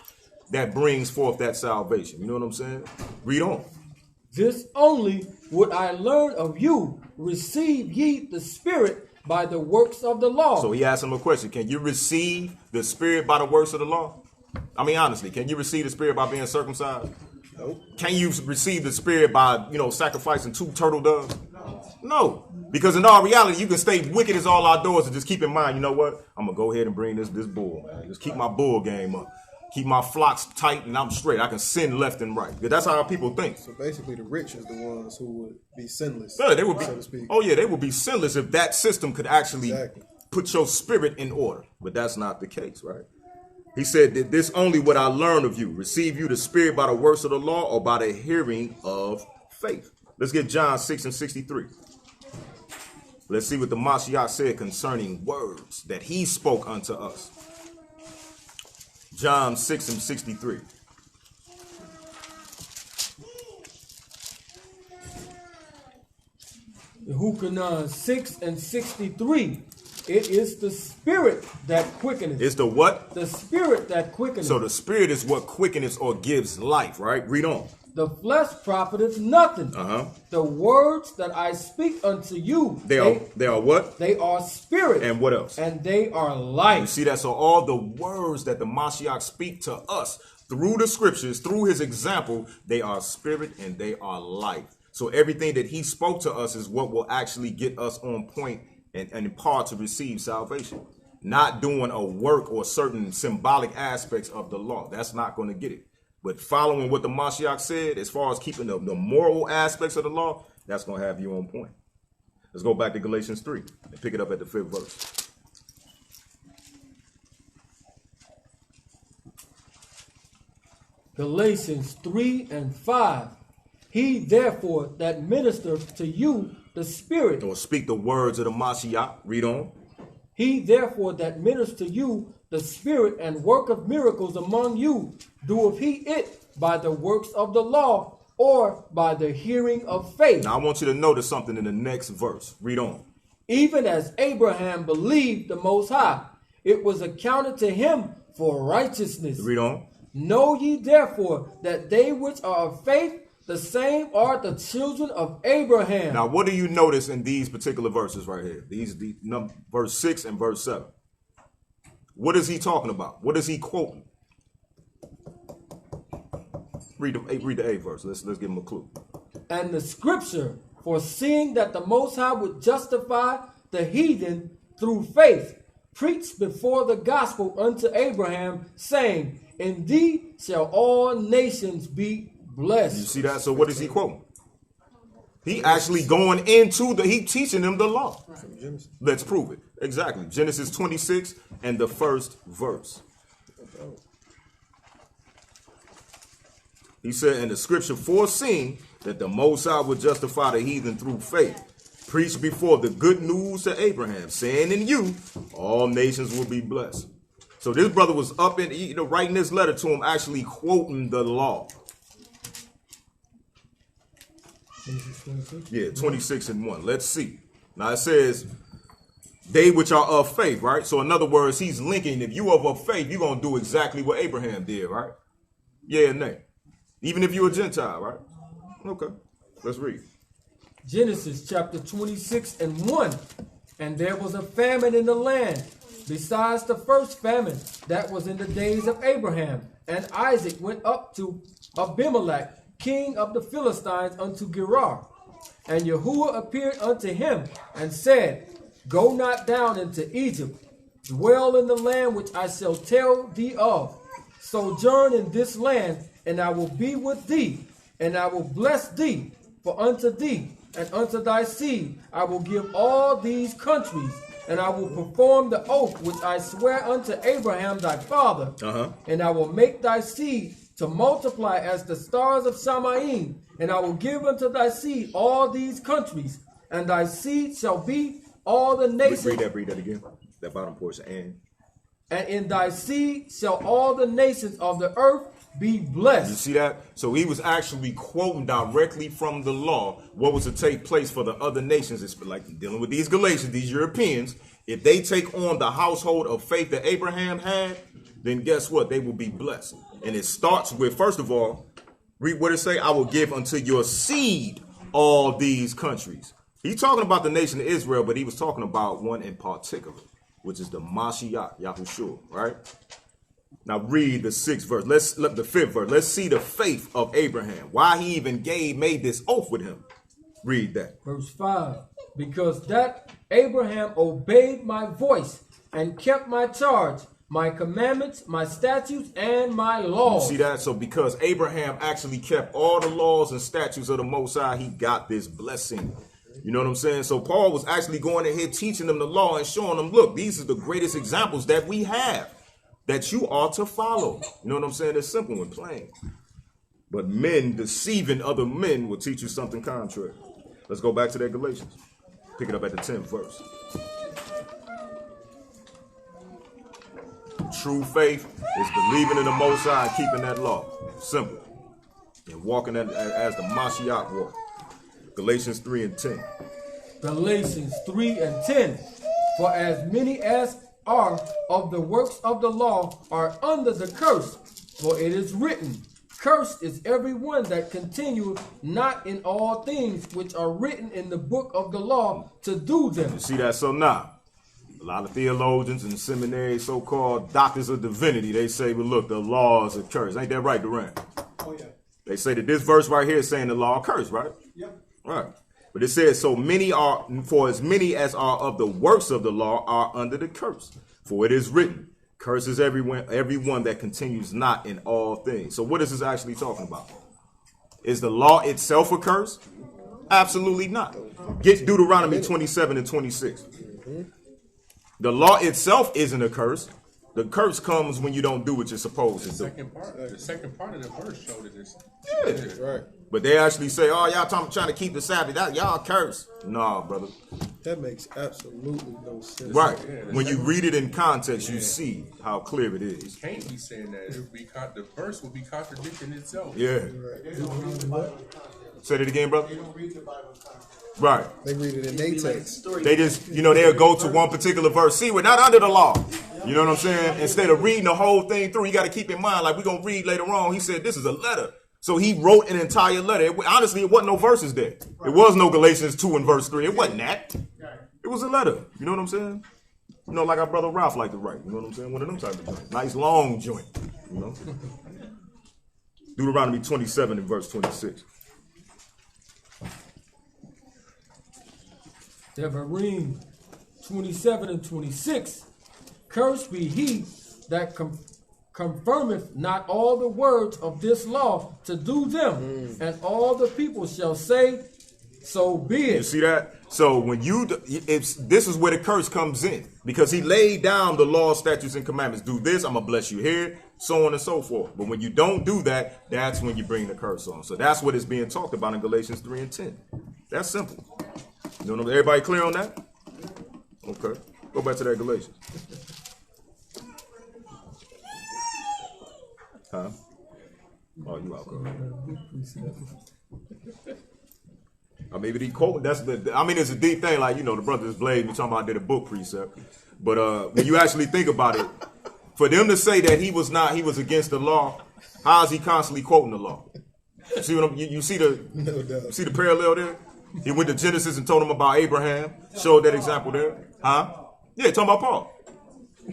that brings forth that salvation. You know what I'm saying? Read on. This only would I learn of you. Receive ye the Spirit by the works of the law. So he asked him a question. Can you receive the Spirit by the works of the law? I mean, honestly, can you receive the Spirit by being circumcised? Nope. Can you receive the Spirit by, sacrificing 2 turtle doves? No. Because in all reality, you can stay wicked as all outdoors and just keep in mind, you know what? I'm going to go ahead and bring this bull, man. Just keep my bull game up. Keep my flocks tight and I'm straight. I can sin left and right. That's how people think. So basically, the rich is the ones who would be sinless. Yeah, they would be, so to speak. oh, yeah, they would be sinless if that system could actually Exactly. put your spirit in order. But that's not the case, right? He said that this only what I learn of you. Receive you the Spirit by the works of the law or by the hearing of faith. Let's get John 6:63. Let's see what the Mashiach said concerning words that he spoke unto us. John 6:63. Yehukanan 6:63. It is the Spirit that quickeneth. It's the what? The Spirit that quickeneth. So the Spirit is what quickeneth or gives life, right? Read on. The flesh profiteth nothing. The words that I speak unto you, They are what? They are spirit. And what else? And they are life. You see that? So all the words that the Mashiach speak to us through the scriptures, through his example, they are spirit and they are life. So everything that he spoke to us is what will actually get us on point and in part to receive salvation. Not doing a work or certain symbolic aspects of the law. That's not going to get it. But following what the Mashiach said, as far as keeping the moral aspects of the law, that's going to have you on point. Let's go back to Galatians 3 and pick it up at the 5th verse. Galatians 3:5. He therefore that ministereth to you the Spirit. Or speak the words of the Mashiach. Read on. He therefore that ministers to you the Spirit and work of miracles among you, doeth he it by the works of the law or by the hearing of faith? Now I want you to notice something in the next verse. Read on. Even as Abraham believed the Most High, it was accounted to him for righteousness. Read on. Know ye therefore that they which are of faith, the same are the children of Abraham. Now, what do you notice in these particular verses right here? Verse 6 and verse 7. What is he talking about? What is he quoting? Read the 8th verse. Let's give him a clue. And the scripture, foreseeing that the Most High would justify the heathen through faith, preached before the gospel unto Abraham, saying, in thee shall all nations be blessed. You see that? So what is he quoting? He actually going into he teaching them the law. Let's prove it. Exactly. Genesis 26 and the 1st verse. He said, and the scripture foreseeing that the Most High would justify the heathen through faith, preached before the good news to Abraham, saying in you, all nations will be blessed. So this brother was up in, writing this letter to him, actually quoting the law. Yeah, 26:1. Let's see. Now it says, they which are of faith, right? So in other words, he's linking, if you are of faith, you're going to do exactly what Abraham did, right? Yeah and nay. Even if you're a Gentile, right? Okay, let's read. Genesis chapter 26:1. And there was a famine in the land, besides the first famine that was in the days of Abraham. And Isaac went up to Abimelech, king of the Philistines, unto Gerar. And Yahuwah appeared unto him and said, go not down into Egypt, dwell in the land which I shall tell thee of. Sojourn in this land, and I will be with thee, and I will bless thee. For unto thee and unto thy seed I will give all these countries, and I will perform the oath which I swear unto Abraham thy father. And I will make thy seed to multiply as the stars of Shamaim, and I will give unto thy seed all these countries, and thy seed shall be all the nations. Read that again. That bottom portion. And in thy seed shall all the nations of the earth be You blessed. see that? So he was actually quoting directly from the law what was to take place for the other nations. It's like dealing with these Galatians, these Europeans. If they take on the household of faith that Abraham had, then guess what? They will be blessed. And it starts with, first of all, read what it say, I will give unto your seed all these countries. He's talking about the nation of Israel, but he was talking about one in particular, which is the Mashiach, Yahushua, right? Now read the 6th verse. The 5th verse. Let's see the faith of Abraham. Why he even made this oath with him. Read that. Verse 5. Because that Abraham obeyed my voice and kept my charge, my commandments, my statutes, and my laws. You see that? So because Abraham actually kept all the laws and statutes of the Most High, he got this blessing. You know what I'm saying? So Paul was actually going ahead teaching them the law and showing them, look, these are the greatest examples that we have that you ought to follow. You know what I'm saying? It's simple and plain. But men deceiving other men will teach you something contrary. Let's go back to that Galatians. Pick it up at the 10th verse. True faith is believing in the Most High and keeping that law. Simple. And walking as the Mashiach walk. Galatians 3 and 10. Galatians 3 and 10. For as many as are of the works of the law are under the curse. For it is written, cursed is everyone that continueth not in all things which are written in the book of the law to do them. You see that? So now, a lot of theologians and seminary, so-called doctors of divinity, they say, well, look, the law is a curse. Ain't that right, Durant? Oh, yeah. They say that this verse right here is saying the law curse, right? Yep. Right. But it says, so many are, for as many as are of the works of the law are under the curse. For it is written, curses everyone that continues not in all things. So what is this actually talking about? Is the law itself a curse? Absolutely not. Get Deuteronomy 27 and 26. The law itself isn't a curse. The curse comes when you don't do what you're supposed to do. The second part of the verse showed it is. Yeah. Right. But they actually say, oh, y'all trying to keep the Sabbath. Y'all curse. Nah, brother. That makes absolutely no sense. Right. Yeah, When you read it in context, you see how clear it is. Can't be saying that. It would be the verse would be contradicting itself. Yeah. Say it again, brother. They don't read the Bible in context. Right. They read it in their text. They just, they'll go to one particular verse. See, we're not under the law. You know what I'm saying? Instead of reading the whole thing through, you got to keep in mind, like we're going to read later on, he said this is a letter. So he wrote an entire letter. Honestly, it wasn't no verses there. It was no Galatians 2 and verse 3. It wasn't that. It was a letter. You know what I'm saying? Like our brother Ralph liked to write. You know what I'm saying? One of them type of joints. Nice long joint. Deuteronomy 27 and verse 26. Devarim 27 and 26. Cursed be he that confirmeth not all the words of this law to do them, and all the people shall say, so be it. You see that? So when this is where the curse comes in, because he laid down the law, statutes, and commandments. Do this, I'm gonna bless you here, so on and so forth. But when you don't do that, that's when you bring the curse on. So that's what is being talked about in Galatians 3 and 10. That's simple. Everybody clear on that? Okay. Go back to that Galatians. Huh? Oh, you out. I mean, he quote. It's a deep thing. Like, the brothers blade me talking about I did a book precept. But when you actually think about it, for them to say that he was against the law, how is he constantly quoting the law? See what you see the parallel there? He went to Genesis and told them about Abraham, showed that example there. Huh? Yeah, talking about Paul.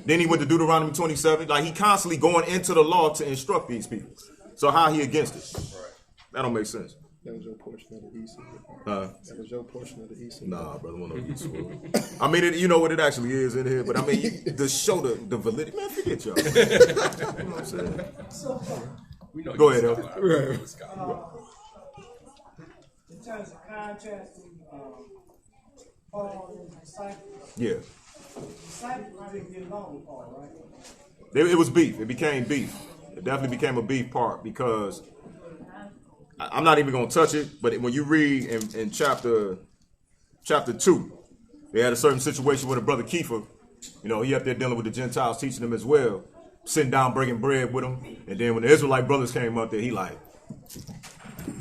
Then he went to Deuteronomy 27. Like, he constantly going into the law to instruct these people. So how he against it? That don't make sense. That was your portion of the Esau. That was your portion of the Esau. Nah, brother, one of these. I mean, you know what it actually is in here, but I mean, to show the validity. Man, forget y'all. You know what I'm saying? Go ahead, El. In terms of contrasting Paul and his disciples, Yeah. the disciples didn't get along with Paul, right? It was beef. It became beef. It definitely became a beef part because I'm not even going to touch it, but when you read in chapter 2, they had a certain situation with a brother Kiefer. He up there dealing with the Gentiles, teaching them as well. sitting down breaking bread with him. And then when the Israelite brothers came up there, he like,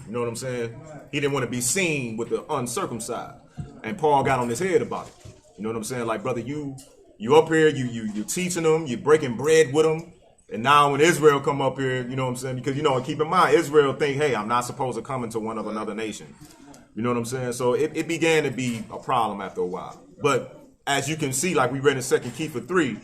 you know what I'm saying? He didn't want to be seen with the uncircumcised. And Paul got on his head about it. You know what I'm saying? Like, brother, you up here, you teaching them, you breaking bread with them. And now when Israel come up here, you know what I'm saying? Because, keep in mind, Israel think, hey, I'm not supposed to come into one of another nation. You know what I'm saying? So it began to be a problem after a while. But as you can see, like we read in 2 Kepha 3,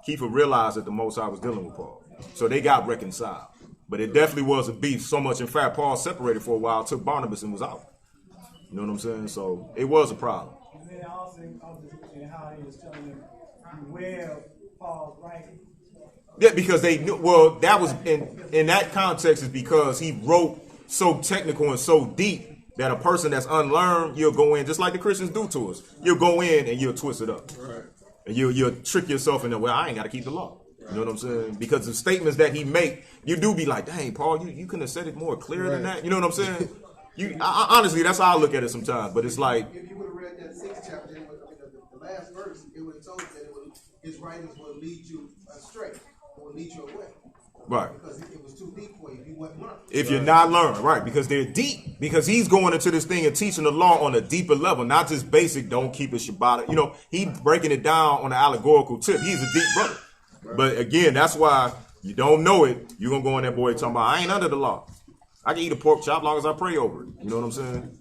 Kepha realized that the Most High was dealing with Paul. So they got reconciled. But it definitely was a beef so much. In fact, Paul separated for a while, took Barnabas and was out. You know what I'm saying? So it was a problem. And then also how he was telling them, beware Paul's writing. Yeah, because they knew, well, that was in that context is because he wrote so technical and so deep that a person that's unlearned, you'll go in, just like the Christians do to us. You'll go in and you'll twist it up. Right. And you'll trick yourself in the way, I ain't got to keep the law. Right. You know what I'm saying? Because the statements that he make, you do be like, dang, Paul, you couldn't have said it more clear than that. You know what I'm saying? Honestly, that's how I look at it sometimes. But it's like, if you would have read that 6th chapter, the last verse, it would have told you that his writings will lead you astray, will lead you away. Right. Because it was too deep for you. You wasn't learning. If you're not learning, right, because they're deep. Because he's going into this thing and teaching the law on a deeper level, not just basic, don't keep it Shabbat. He's breaking it down on an allegorical tip. He's a deep brother. Right. But again, that's why you don't know it. You're going to go in there, boy, talking about, I ain't under the law. I can eat a pork chop as long as I pray over it. You know what I'm saying?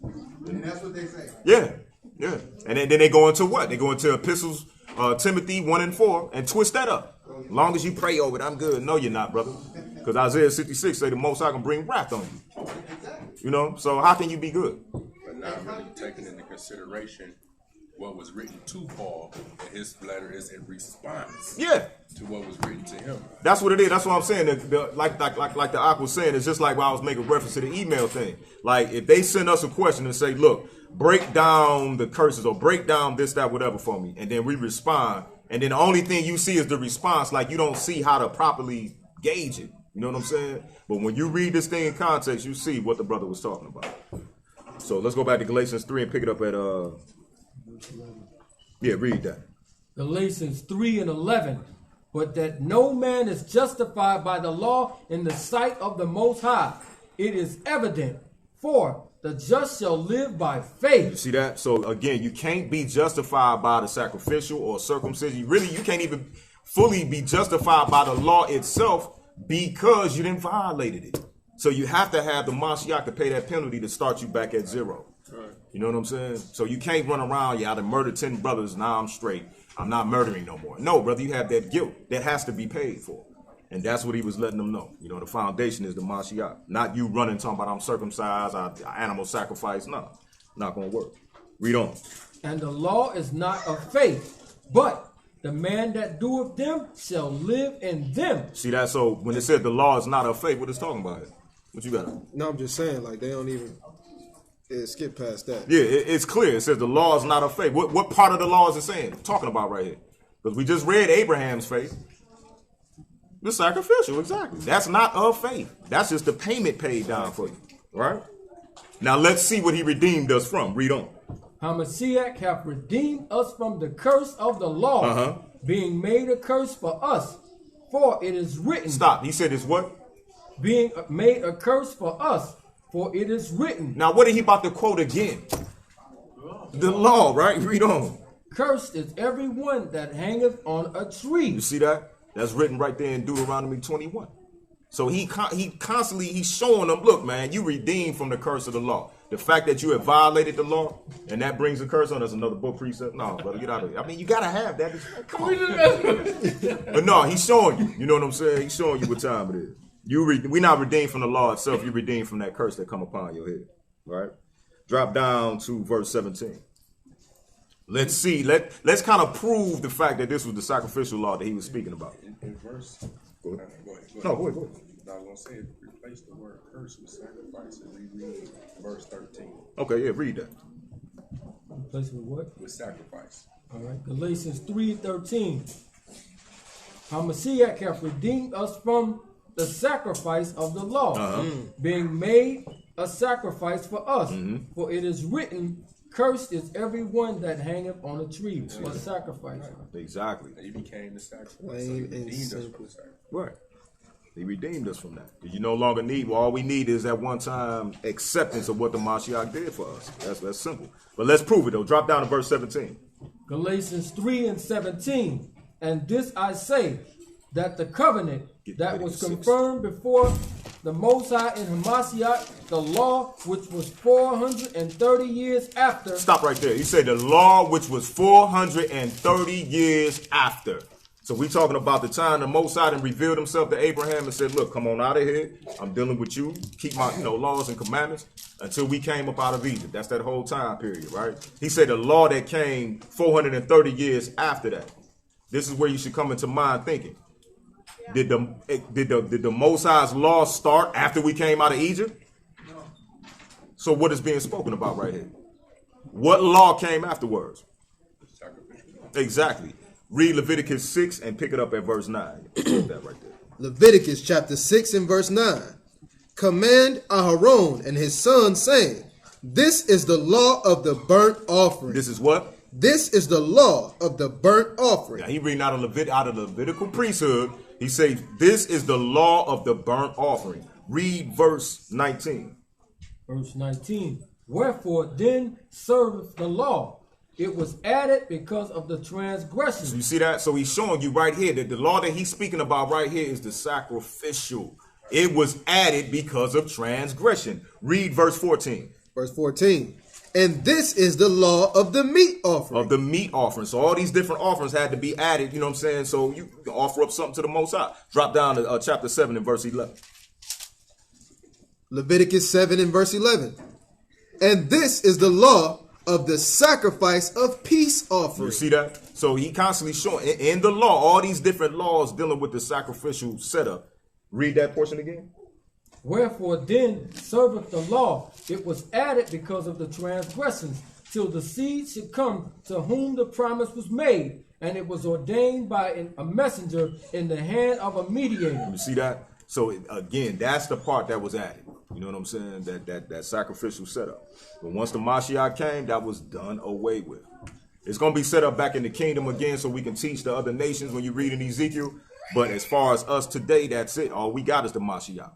And that's what they say. Yeah. And then they go into what? They go into epistles, Timothy 1 and 4, and twist that up. As long as you pray over it, I'm good. No, you're not, brother. Because Isaiah 66 say the Most High can bring wrath on you. So how can you be good? But not really taking into consideration what was written to Paul, and his letter is in response to what was written to him. That's what it is. That's what I'm saying. Like the Ak was saying, it's just like when I was making reference to the email thing. Like if they send us a question and say, look, break down the curses or break down this, that, whatever for me, and then we respond, and then the only thing you see is the response, like you don't see how to properly gauge it. You know what I'm saying? But when you read this thing in context, you see what the brother was talking about. So let's go back to Galatians 3 and pick it up at read that. Galatians 3 and 11. But that no man is justified by the law in the sight of the Most High. It is evident, for the just shall live by faith. You see that? So again, you can't be justified by the sacrificial or circumcision. Really, you can't even fully be justified by the law itself because you didn't violated it. So you have to have the Mashiach to pay that penalty to start you back at zero. Right. You know what I'm saying? So you can't run around, I done murdered 10 brothers, now I'm straight. I'm not murdering no more. No, brother, you have that guilt that has to be paid for. And that's what he was letting them know. The foundation is the Mashiach. Not you running talking about I'm circumcised, animal sacrifice. No, not going to work. Read on. And the law is not of faith, but the man that doeth them shall live in them. See that? So when it said the law is not of faith, what it's talking about? What you got? No, I'm just saying, like, they don't even skip past that. Yeah, it's clear. It says the law is not of faith. What part of the law is it saying? Talking about right here. Because we just read Abraham's faith. The sacrificial, exactly. That's not of faith. That's just the payment paid down for you. Right? Now let's see what he redeemed us from. Read on. Hamashiach hath redeemed us from the curse of the law, being made a curse for us. For it is written. Stop. He said it's what? Being made a curse for us. For it is written. Now what are he about to quote again? The law, right? Read on. Cursed is every one that hangeth on a tree. You see that? That's written right there in Deuteronomy 21. So he constantly, he's showing them, look, man, you redeemed from the curse of the law. The fact that you have violated the law, and that brings a curse on us, another book precept. No, brother, get out of here. I mean, you got to have that. Come on. But no, he's showing you. You know what I'm saying? He's showing you what time it is. We're not redeemed from the law itself. You're redeemed from that curse that come upon your head. Right? Drop down to verse 17. Let's see. Let's kind of prove the fact that this was the sacrificial law that he was speaking about. In verse... Go ahead. Go ahead. No, go ahead. I was going to say, replace the word curse with sacrifice, and we read verse 13. Okay, yeah, read that. Replace with what? With sacrifice. All right. Galatians 3:13. Hamashiach hath redeemed us from the sacrifice of the law, being made a sacrifice for us. For it is written, Cursed is everyone that hangeth on a tree for sacrifice. Exactly. He became the sacrifice. Plain and Redeemed us from simple. the sacrifice. Right. He redeemed us from that. You no longer need, all we need is that one time acceptance of what the Mashiach did for us. That's simple. But let's prove it though. Drop down to verse 17. Galatians 3:17. And this I say, that the covenant that was confirmed before the Most High in Hamashiach, the law which was 430 years after. Stop right there. You say the law which was 430 years after. So we talking about the time the Most High revealed himself to Abraham and said, look, come on out of here. I'm dealing with you. Keep my laws and commandments until we came up out of Egypt. That's that whole time period, right? He said the law that came 430 years after that. This is where you should come into mind thinking. Did the Most High's law start after we came out of Egypt? No. So what is being spoken about right here? What law came afterwards? Exactly. Read Leviticus 6 and pick it up at verse 9. That right there. Leviticus chapter 6 and verse 9. Command Aharon and his sons, saying, this is the law of the burnt offering. This is what? This is the law of the burnt offering. Now he reading out of the Levitical priesthood. He says, this is the law of the burnt offering. Read verse 19. Verse 19. Wherefore then serveth the law. It was added because of the transgression. So you see that? So he's showing you right here that the law that he's speaking about right here is the sacrificial. It was added because of transgression. Read verse 14. Verse 14. And this is the law of the meat offering. Of the meat offering. So all these different offerings had to be added, you know what I'm saying? So you can offer up something to the Most High. Drop down to chapter 7 and verse 11. Leviticus 7 and verse 11. And this is the law of the sacrifice of peace offering. You see that? So he constantly showing in the law, all these different laws dealing with the sacrificial setup. Read that portion again. Wherefore then serveth the law. It was added because of the transgressions, till the seed should come to whom the promise was made, and it was ordained by a messenger in the hand of a mediator. You see that? So again, that's the part that was added. You know what I'm saying? That sacrificial setup. But once the Mashiach came, that was done away with. It's going to be set up back in the kingdom again so we can teach the other nations when you read in Ezekiel. But as far as us today, that's it. All we got is the Mashiach.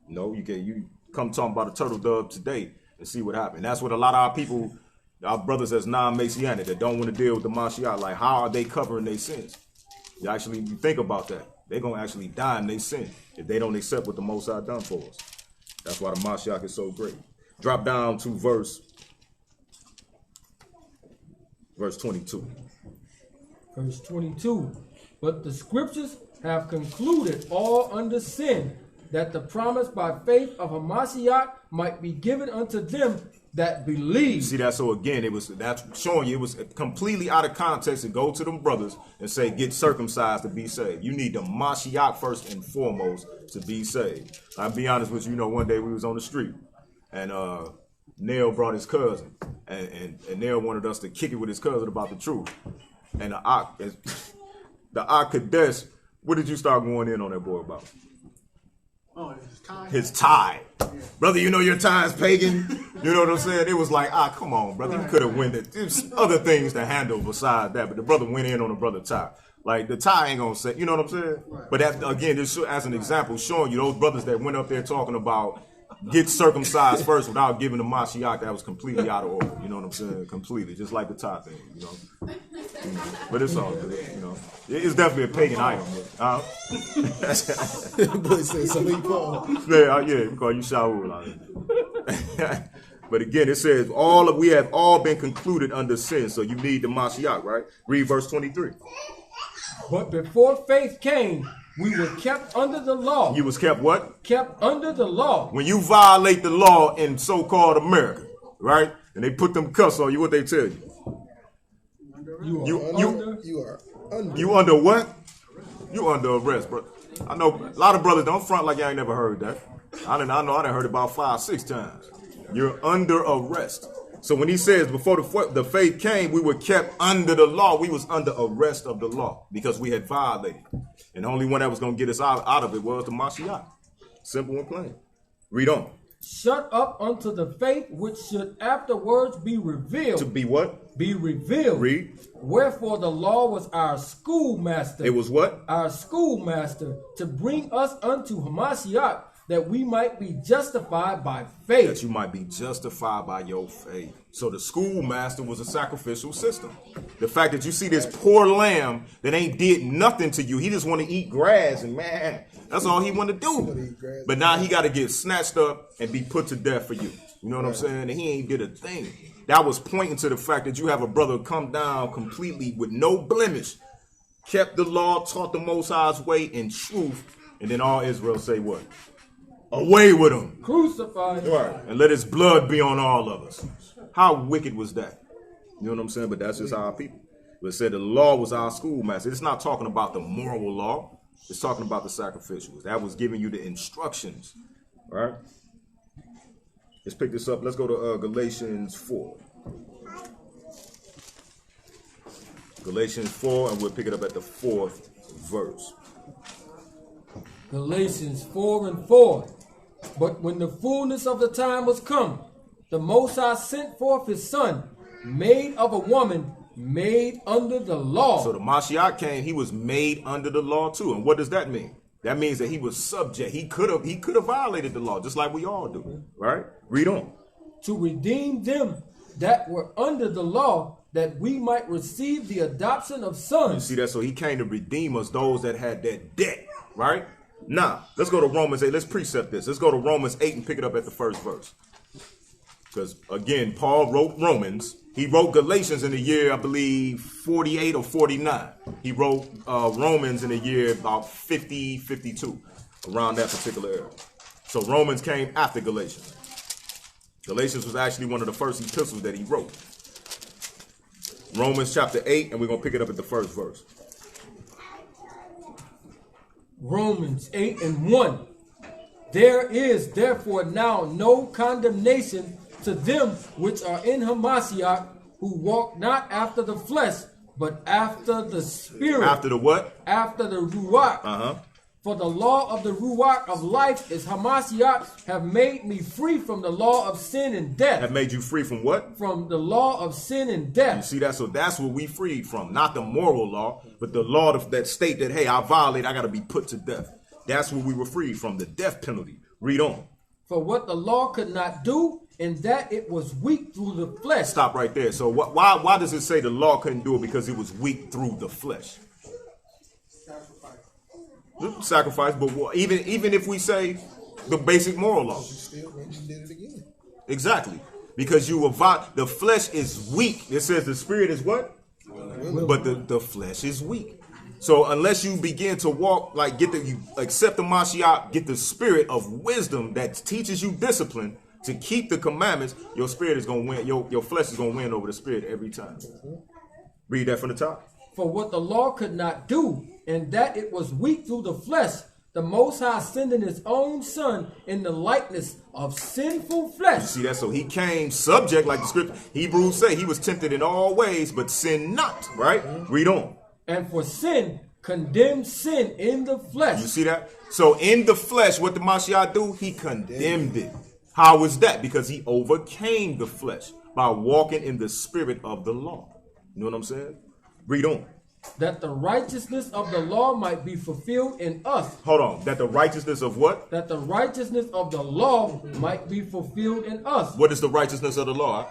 No, you come talking about a turtle dove today and see what happened. That's what a lot of our people, our brothers that's non-Messianic, that don't want to deal with the Mashiach, like how are they covering their sins? You think about that. They're going to actually die in their sin if they don't accept what the Most High done for us. That's why the Mashiach is so great. Drop down to verse 22. Verse 22. But the scriptures have concluded all under sin, that the promise by faith of Hamashiach might be given unto them that believe. See that? So again, that's showing you it was completely out of context to go to them brothers and say, get circumcised to be saved. You need the Mashiach first and foremost to be saved. I'll be honest with you, one day we was on the street and Neil brought his cousin and Neil wanted us to kick it with his cousin about the truth. And the Kadesh, what did you start going in on that boy about? Oh, his tie. His tie. Yeah. Brother, your tie is pagan. You know what I'm saying? It was like, come on, brother. You could have went it. There's other things to handle besides that. But the brother went in on the brother tie. Like, the tie ain't going to say, you know what I'm saying? Right. But that, again, this as an example, showing you those brothers that went up there talking about get circumcised first without giving the Mashiach, that was completely out of order. You know what I'm saying? Completely. Just like the tie thing, But it's all good, It's definitely a pagan item. Boy said something Paul. Yeah, we call you Shaul. But again, it says we have all been concluded under sin. So you need the Mashiach, right? Read verse 23. But before faith came, we were kept under the law. You was kept what? Kept under the law. When you violate the law in so-called America, right? And they put them cuffs on you, what they tell you? You under what? You under arrest, bro. I know a lot of brothers don't front like y'all ain't never heard that. I done heard it about 5-6 times. You're under arrest. So when he says before the faith came, we were kept under the law. We was under arrest of the law because we had violated. And the only one that was going to get us out of it was the Mashiach. Simple and plain. Read on. shut up unto the faith which should afterwards be revealed. To be what? Be revealed. Read. Wherefore the law was our schoolmaster. It was what? Our schoolmaster, to bring us unto Hamashiach, that we might be justified by faith. That you might be justified by your faith. So the schoolmaster was a sacrificial system. The fact that you see this poor lamb that ain't did nothing to you, he just want to eat grass, and man, that's all he want to do. But now he got to get snatched up and be put to death for you. You know what I'm saying? And he ain't did a thing. That was pointing to the fact that you have a brother come down completely with no blemish, kept the law, taught the Most High's way in truth, and then all Israel say what? Away with him. Crucify him. Right. And let his blood be on all of us. How wicked was that? You know what I'm saying? But that's just our people. But it said the law was our schoolmaster. It's not talking about the moral law. It's talking about the sacrificials. That was giving you the instructions. All right? Let's pick this up. Let's go to Galatians 4. Galatians 4, and we'll pick it up at the 4th verse. Galatians 4:4. But when the fullness of the time was come, the Most High sent forth his Son, made of a woman, made under the law. So the Mashiach came, he was made under the law too. And what does that mean? That means that he was subject. He could have violated the law, just like we all do. Right? Read on. To redeem them that were under the law, that we might receive the adoption of sons. You see that? So he came to redeem us, those that had that debt. Right? Now, let's go to Romans 8. Let's precept this. Let's go to Romans 8 and pick it up at the first verse. Because, again, Paul wrote Romans. He wrote Galatians in the year, I believe, 48 or 49. He wrote Romans in the year about 50, 52, around that particular era. So Romans came after Galatians. Galatians was actually one of the first epistles that he wrote. Romans chapter 8, and we're going to pick it up at the first verse. Romans 8:1. There is therefore now no condemnation to them which are in Hamashiach, who walk not after the flesh, but after the Spirit. After the what? After the Ruach. For the law of the Ruach of life is Hamashiach, have made me free from the law of sin and death. Have made you free from what? From the law of sin and death. You see that? So that's what we freed from. Not the moral law, but the law that state that, hey, I violate, I got to be put to death. That's what we were freed from, the death penalty. Read on. For what the law could not do, in that it was weak through the flesh. Stop right there. So why does it say the law couldn't do it? Because it was weak through the flesh. Sacrifice, but even if we say the basic moral law. Still went and did it again. Exactly. Because the flesh is weak. It says the spirit is what? But the flesh is weak. So unless you begin to walk, like you accept the Mashiach, get the spirit of wisdom that teaches you discipline to keep the commandments, your spirit is going to win. Your flesh is going to win over the spirit every time. Read that from the top. For what the law could not do, in that it was weak through the flesh, the Most High sending his own Son in the likeness of sinful flesh. You see that? So he came subject, like the scripture, Hebrews say, he was tempted in all ways, but sin not. Right? Read on. And for sin, condemned sin in the flesh. You see that? So in the flesh, what did Mashiach do? He condemned it. How was that? Because he overcame the flesh by walking in the spirit of the law. You know what I'm saying? Read on. That the righteousness of the law might be fulfilled in us. Hold on. That the righteousness of what? That the righteousness of the law might be fulfilled in us. What is the righteousness of the law?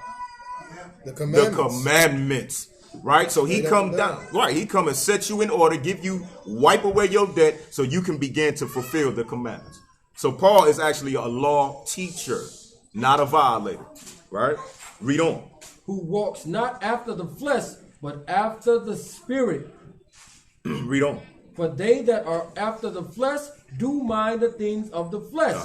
The commandments. The commandments. Right? So he come down. Right. He come and set you in order, wipe away your debt so you can begin to fulfill the commandments. So Paul is actually a law teacher, not a violator. Right? Read on. Who walks not after the flesh, but after the Spirit. Read on. For they that are after the flesh do mind the things of the flesh.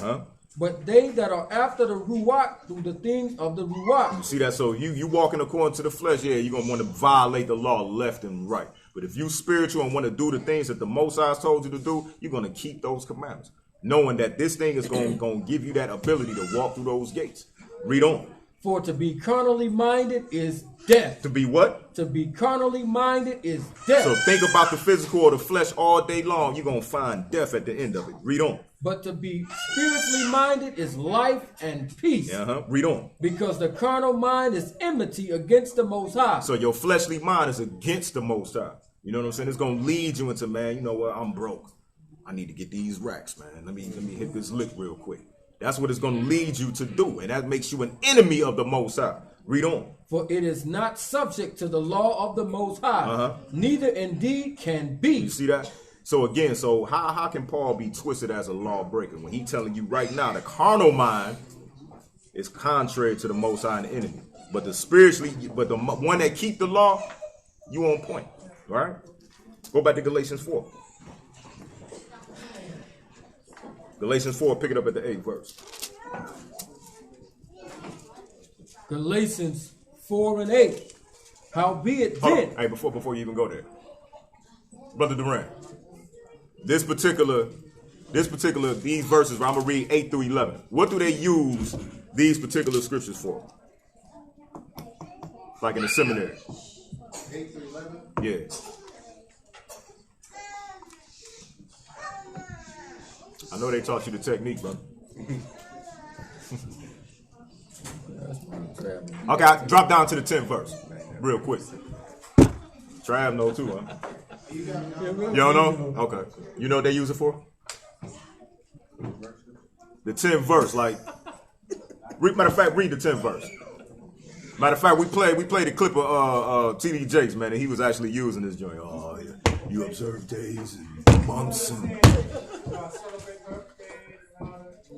But they that are after the Ruach do the things of the Ruach. You see that? So you walking according to the flesh, yeah, you're going to want to violate the law left and right. But if you spiritual and want to do the things that the Most High told you to do, you're going to keep those commandments, knowing that this thing is going to give you that ability to walk through those gates. Read on. For to be carnally minded is death. To be what? To be carnally minded is death. So think about the physical or the flesh all day long. You're going to find death at the end of it. Read on. But to be spiritually minded is life and peace. Read on. Because the carnal mind is enmity against the Most High. So your fleshly mind is against the Most High. You know what I'm saying? It's going to lead you into, man, you know what? I'm broke. I need to get these racks, man. Let me hit this lick real quick. That's what it's going to lead you to do. And that makes you an enemy of the Most High. Read on. For it is not subject to the law of the Most High. Neither indeed can be. You see that? So again, how can Paul be twisted as a lawbreaker when he's telling you right now the carnal mind is contrary to the Most High and the enemy, but the one that keep the law, you on point, right? Go back to Galatians 4. Galatians 4, pick it up at the 8th verse. Galatians 4 and 8. Howbeit then. Hey, before you even go there, Brother Durant. These verses, I'm going to read 8 through 11. What do they use these particular scriptures for? Like in the seminary. 8 through 11? Yeah. I know they taught you the technique, brother. Okay, drop down to the 10th verse real quick. Trav know too, huh? You don't know? Okay. You know what they use it for? The 10th verse, like. Matter of fact, read the 10th verse. Matter of fact, we played the clip of T.D. Jakes, man, and he was actually using this joint. Oh, yeah. You observe days and months and.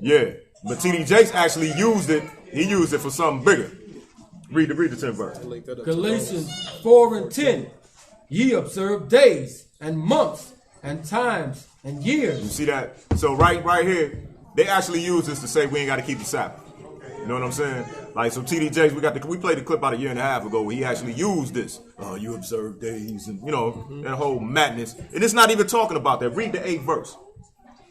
Yeah, but T.D. Jakes actually used it. He used it for something bigger. Read the 10th verse. Galatians 4 and 10. Ye observe days and months and times and years. You see that? So right here, they actually use this to say we ain't got to keep the Sabbath. You know what I'm saying? Like, so T.D. Jakes, we played the clip about a year and a half ago where he actually used this. You observe days and, you know, that whole madness. And it's not even talking about that. Read the 8th verse.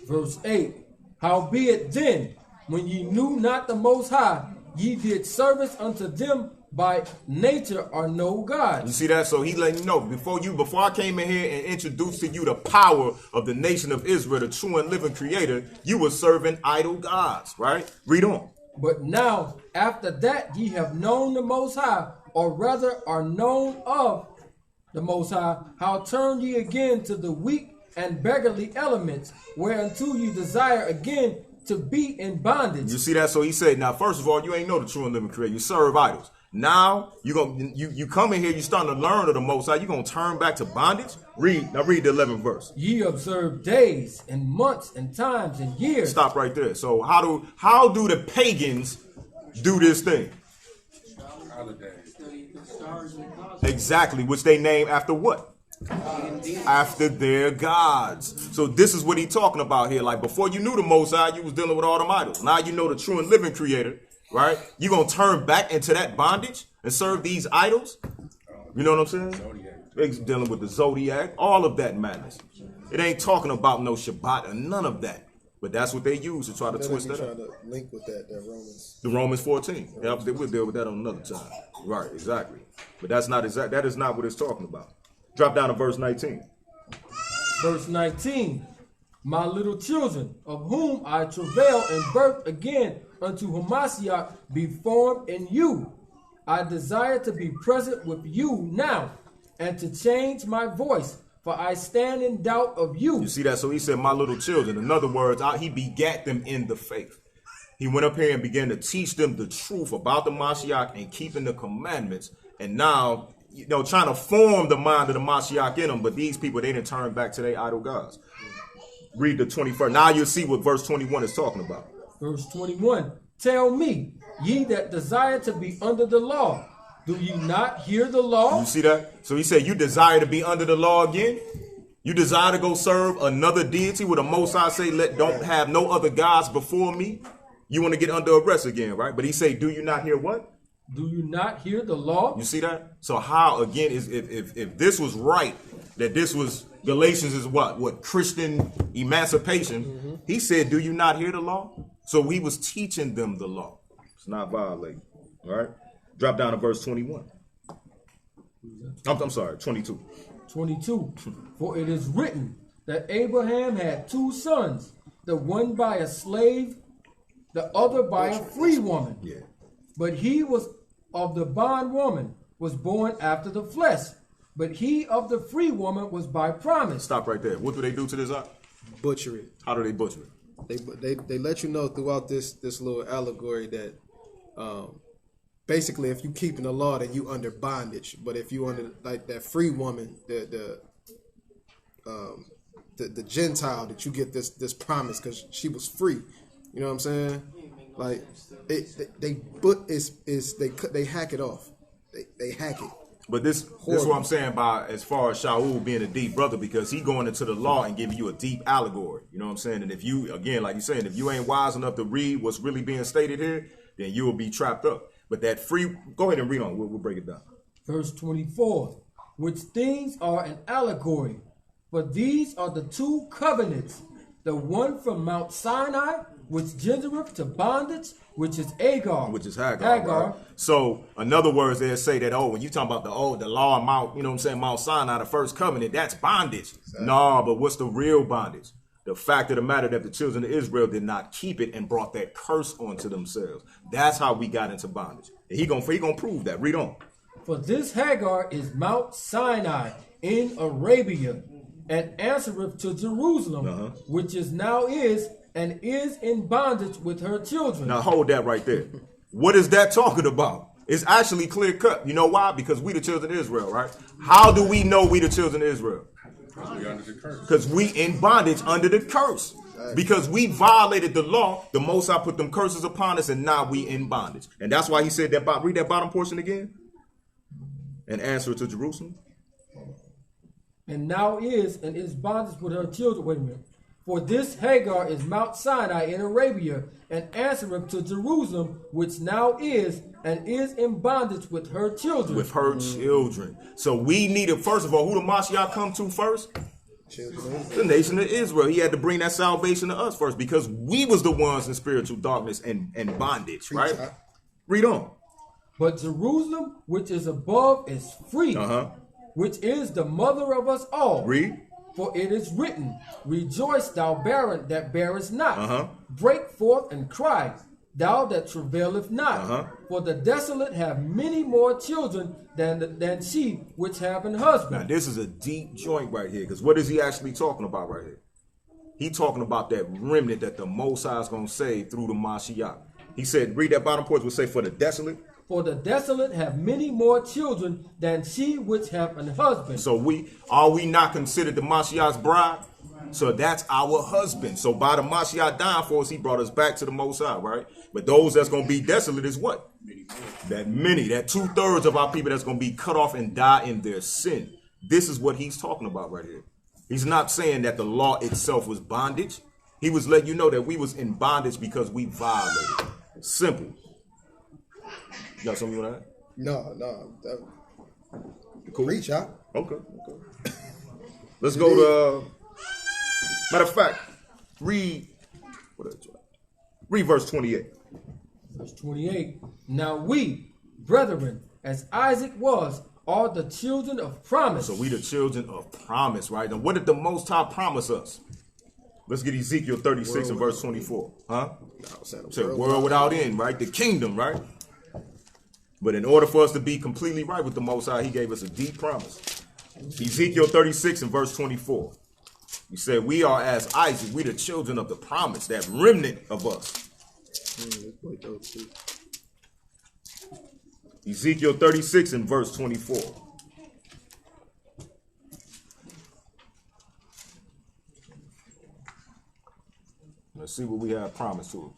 Verse 8. Howbeit then, when ye knew not the Most High, ye did service unto them by nature are no God. You see that? So he letting you know, before I came in here and introduced to you the power of the nation of Israel, the true and living creator, you were serving idol gods, right? Read on. But now, after that ye have known the Most High, or rather are known of the Most High, how turn ye again to the weak and beggarly elements, whereunto you desire again to be in bondage. You see that? So he said, now, first of all, you ain't know the true and living creator. You serve idols. Now you come in here, you starting to learn of the Most High. You gonna turn back to bondage? Read the 11th verse. Ye observe days and months and times and years. Stop right there. So how do the pagans do this thing? Exactly, which they name after what? After their gods. So this is what he's talking about here. Like, before you knew the Most High, you was dealing with all them idols. Now you know the true and living creator, right? You gonna turn back into that bondage and serve these idols? You know what I'm saying? They're dealing with the zodiac, all of that madness. It ain't talking about no Shabbat or none of that. But that's what they use to try to twist that up. To link with that Romans. The Romans 14. Yeah, we'll deal with that on another time. Right, exactly. But that's not exact. That is not what it's talking about. Drop down to verse 19. Verse 19. My little children, of whom I travail and birth again unto Hamashiach, be formed in you. I desire to be present with you now, and to change my voice, for I stand in doubt of you. You see that? So he said, my little children. In other words, he begat them in the faith. He went up here and began to teach them the truth about the Mashiach and keeping the commandments. And now, trying to form the mind of the Mashiach in them. But these people, they didn't turn back to their idol gods. Read the 21st. Now you'll see what verse 21 is talking about. Verse 21. Tell me, ye that desire to be under the law, do you not hear the law? You see that? So he said, you desire to be under the law again? You desire to go serve another deity with a Most High say, don't have no other gods before me? You want to get under arrest again, right? But he say, do you not hear what? Do you not hear the law? You see that? So how, again, is if this was right, that this was, Galatians is what Christian emancipation, He said, do you not hear the law? So he was teaching them the law. It's not violating. All right. Drop down to verse 21. I'm sorry, 22. 22. For it is written that Abraham had 2 sons, the one by a slave, the other by a free woman. Yeah. But he was of the bondwoman was born after the flesh, but he of the free woman was by promise. Stop right there. What do they do to this? Butcher it. How do they butcher it? They let you know throughout this little allegory that basically if you keeping the law then you under bondage, but if you under like that free woman, the Gentile, that you get this promise because she was free. You know what I'm saying? Like they hack it off. They hack it. But this is what I'm saying by as far as Shaul being a deep brother, because he going into the law and giving you a deep allegory. You know what I'm saying? And if you, again, like you're saying, if you ain't wise enough to read what's really being stated here, then you will be trapped up. But that free, go ahead and read on. We'll break it down. Verse 24, which things are an allegory, but these are the 2 covenants, the one from Mount Sinai, which gendereth to bondage, which is Agar. Which is Hagar. Right? So, in other words, they'll say that, when you talking about the law of Mount, you know what I'm saying, Mount Sinai, the first covenant, that's bondage. Exactly. No, but what's the real bondage? The fact of the matter that the children of Israel did not keep it and brought that curse onto themselves. That's how we got into bondage. And he gonna prove that. Read on. For this Hagar is Mount Sinai in Arabia, and answereth to Jerusalem, which is now is and is in bondage with her children. Now hold that right there. What is that talking about? It's actually clear cut. You know why? Because we the children of Israel, right? How do we know we the children of Israel? Because we in bondage under the curse. Because we violated the law, the Most High put them curses upon us, and now we in bondage. And that's why he said that. Read that bottom portion again. And answer to Jerusalem. And now is and is bondage with her children. Wait a minute. For this Hagar is Mount Sinai in Arabia, and answereth to Jerusalem, which now is and is in bondage with her children. With her children. So we needed, first of all, who the Mashiach come to first? The nation of Israel. He had to bring that salvation to us first, because we was the ones in spiritual darkness and bondage, right? Read on. But Jerusalem, which is above, is free, which is the mother of us all. Read. For it is written, rejoice thou barren that bearest not. Break forth and cry, thou that travaileth not. For the desolate have many more children than she which have an husband. Now this is a deep joint right here, because what is he actually talking about right here? He talking about that remnant that the Most High is going to save through the Mashiach. He said, read that bottom portion, will say, for the desolate. For the desolate have many more children than she which have an husband. So are we not considered the Mashiach's bride? So that's our husband. So by the Mashiach dying for us, he brought us back to the Most High, right? But those that's going to be desolate is what? That 2/3 of our people that's going to be cut off and die in their sin. This is what he's talking about right here. He's not saying that the law itself was bondage. He was letting you know that we was in bondage because we violated. Simple. You got something you want to add? No. Cool. Reach out. Okay. Let's go to. Matter of fact, read verse 28. Verse 28. Now we, brethren, as Isaac was, are the children of promise. So we the children of promise, right? And what did the Most High promise us? Let's get Ezekiel 36 and verse 24. It's a world without end, right? The kingdom, right? But in order for us to be completely right with the Most High, he gave us a deep promise. Ezekiel 36 and verse 24. He said, we are as Isaac, we the children of the promise, that remnant of us. Ezekiel 36 and verse 24. Let's see what we have promised to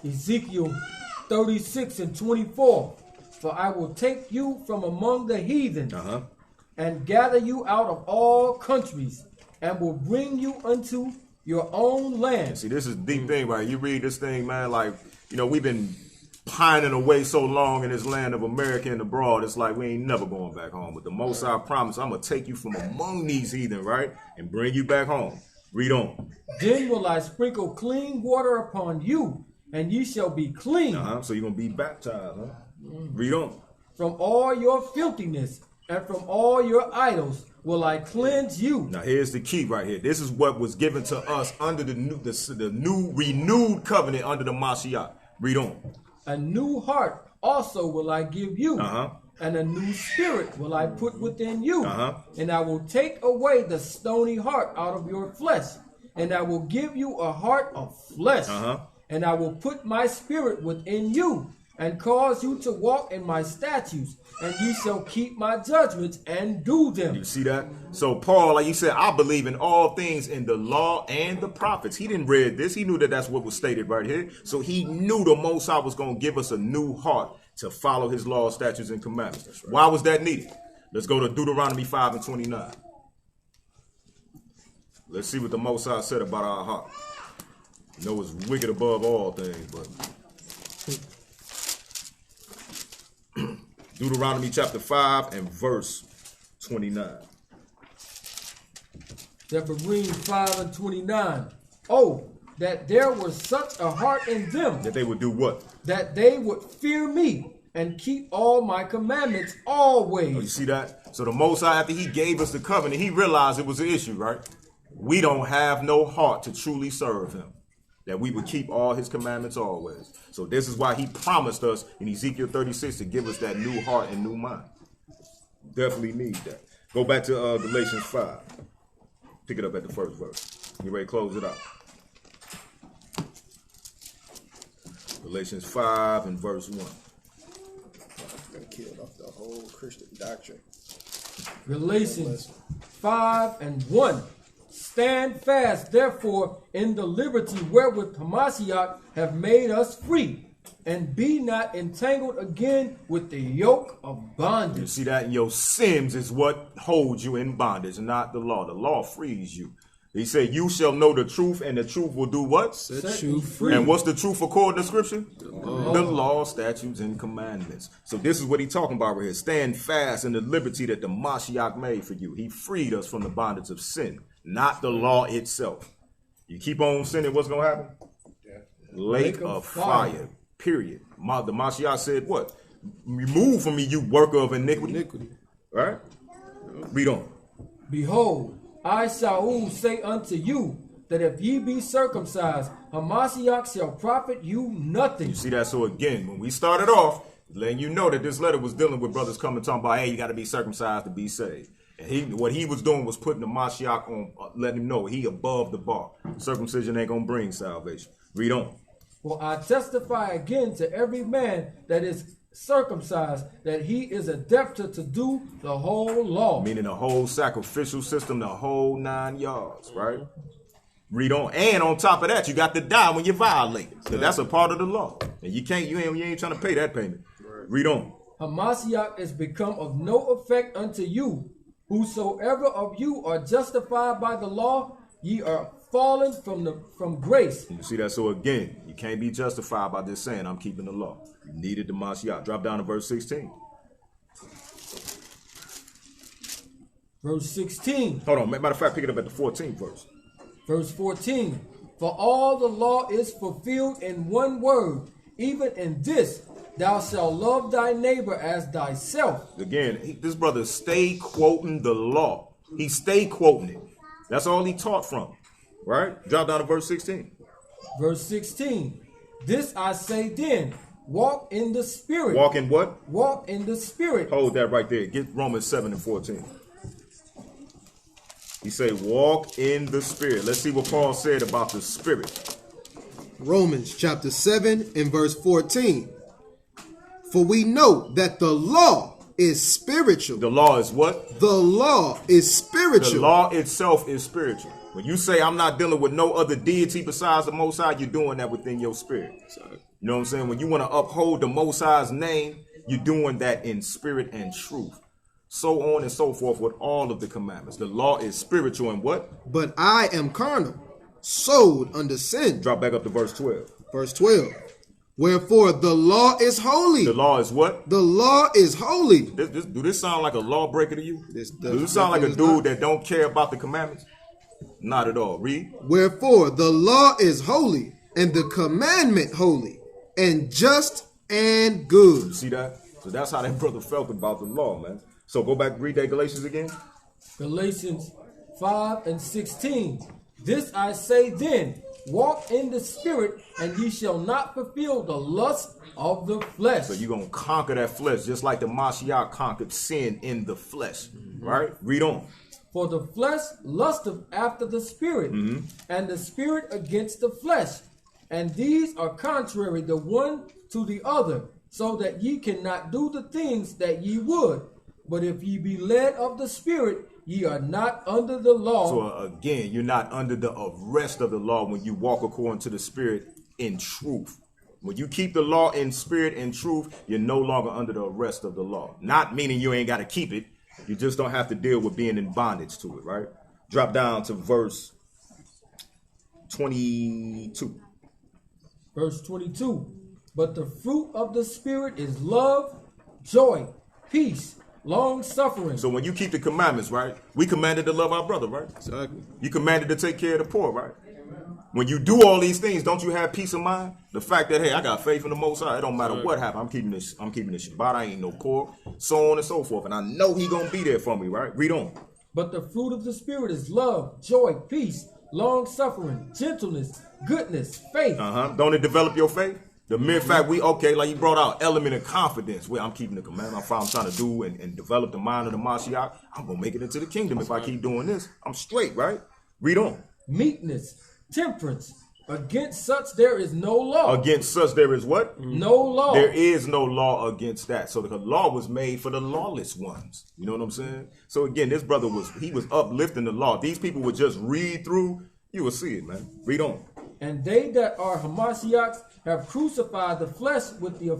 him. Ezekiel 36 and 24. For I will take you from among the heathen and gather you out of all countries and will bring you unto your own land. See, this is a deep thing, right? You read this thing, man, like, we've been pining away so long in this land of America and abroad. It's like we ain't never going back home. But the Most High promise, I'm going to take you from among these heathen, right? And bring you back home. Read on. Then will I sprinkle clean water upon you, and ye shall be clean. So you're going to be baptized, huh? Read on. From all your filthiness and from all your idols will I cleanse you. Now here's the key right here. This is what was given to us under the new renewed covenant under the Mashiach. Read on. A new heart also will I give you. Uh-huh. And a new spirit will I put within you. Uh-huh. And I will take away the stony heart out of your flesh. And I will give you a heart of flesh. Uh-huh. And I will put my spirit within you and cause you to walk in my statutes. And you shall keep my judgments and do them. You see that? So Paul, like you said, I believe in all things in the law and the prophets. He didn't read this. He knew that that's what was stated right here. So he knew the Most High was going to give us a new heart to follow his law, statutes, and commandments. Right. Why was that needed? Let's go to Deuteronomy 5 and 29. Let's see what the Most High said about our heart. You know it's wicked above all things, but Deuteronomy chapter 5 and verse 29. Deuteronomy 5 and 29. Oh, that there was such a heart in them. That they would do what? That they would fear me and keep all my commandments always. Oh, you see that? So the Most High, after he gave us the covenant, he realized it was an issue, right? We don't have no heart to truly serve him. That we would keep all his commandments always. So this is why he promised us in Ezekiel 36 to give us that new heart and new mind. Definitely need that. Go back to Galatians 5. Pick it up at the first verse. Get ready to close it out. Galatians 5 and verse 1. Gonna kill off the whole Christian doctrine. Galatians 5 and 1. Stand fast, therefore, in the liberty wherewith Hamashiach have made us free, and be not entangled again with the yoke of bondage. You see that? And your sins is what holds you in bondage, not the law. The law frees you. He said, you shall know the truth, and the truth will do what? Set you free. And what's the truth according to Scripture? The law, statutes, and commandments. So this is what he's talking about right here. Stand fast in the liberty that the Mashiach made for you. He freed us from the bondage of sin, not the law itself. You keep on sinning, what's going to happen? Lake of fire. Period. The Mashiach said what? Remove from me, you worker of iniquity. Right? Read on. Behold, I, Saul, say unto you, that if ye be circumcised, Hamashiach shall profit you nothing. You see that? So again, when we started off, letting you know that this letter was dealing with brothers coming talking about, hey, you got to be circumcised to be saved. And what he was doing was putting the Mashiach on, letting him know he above the bar. Circumcision ain't going to bring salvation. Read on. For I testify again to every man that is circumcised, that he is a debtor to do the whole law. Meaning the whole sacrificial system, the whole 9 yards, right? Read on. And on top of that, you got to die when you violate it. So that's a part of the law. And you ain't trying to pay that payment. Read on. Hamashiach is become of no effect unto you. Whosoever of you are justified by the law, ye are fallen from grace. You see that? So again, you can't be justified by just saying, I'm keeping the law. You needed the Mashiach. Drop down to verse 16. Verse 16. Hold on. Matter of fact, pick it up at the 14th verse. Verse 14. For all the law is fulfilled in one word, even in this, thou shalt love thy neighbor as thyself. Again, this brother stay quoting the law. He stay quoting it. That's all he taught from. Right? Drop down to verse 16. Verse 16. This I say then, walk in the spirit. Walk in what? Walk in the spirit. Hold that right there. Get Romans 7 and 14. He say, walk in the spirit. Let's see what Paul said about the spirit. Romans chapter 7 and verse 14. For we know that the law is spiritual. The law is what? The law is spiritual. The law itself is spiritual. When you say I'm not dealing with no other deity besides the Most High, you're doing that within your spirit. You know what I'm saying? When you want to uphold the Most High's name, you're doing that in spirit and truth. So on and so forth with all of the commandments. The law is spiritual and what? But I am carnal, sold under sin. Drop back up to verse 12. Verse 12. Wherefore the law is holy. The law is what? The law is holy. Do this sound like a lawbreaker to you? Does this sound like a dude that don't care about the commandments? Not at all. Read. Wherefore the law is holy, and the commandment holy, and just and You good. see that? So that's how that brother felt about the law, man. So go back, read that Galatians again. Galatians 5:16. This I say then, walk in the spirit, and ye shall not fulfill the lust of the flesh. So you're going to conquer that flesh just like the Mashiach conquered sin in the flesh, right? Read on. For the flesh lusteth after the spirit, and the spirit against the flesh. And these are contrary the one to the other, so that ye cannot do the things that ye would. But if ye be led of the spirit, ye are not under the law. So again, you're not under the arrest of the law when you walk according to the spirit in truth. When you keep the law in spirit and truth, you're no longer under the arrest of the law. Not meaning you ain't got to keep it. You just don't have to deal with being in bondage to it, right? Drop down to verse 22. Verse 22. But the fruit of the spirit is love, joy, peace, long suffering. So when you keep the commandments, right? We commanded to love our brother, right? Exactly. You commanded to take care of the poor, right? When you do all these things, don't you have peace of mind? The fact that, hey, I got faith in the Most High. It don't matter what happens. I'm keeping this Shabbat. I ain't no poor, so on and so forth. And I know he gonna be there for me, right? Read on. But the fruit of the spirit is love, joy, peace, long suffering, gentleness, goodness, faith. Don't it develop your faith? The mere fact like you brought out element of confidence. Where I'm keeping the commandment. I'm trying to do and develop the mind of the Mashiach. I'm gonna make it into the kingdom if I keep doing this. I'm straight, right? Read on. Meekness, temperance. Against such there is no law. Against such there is what? No law. There is no law against that. So the law was made for the lawless ones. You know what I'm saying? So again, this brother was uplifting the law. These people would just read through. You will see it, man. Read on. And they that are Hamashiachs have crucified the flesh with the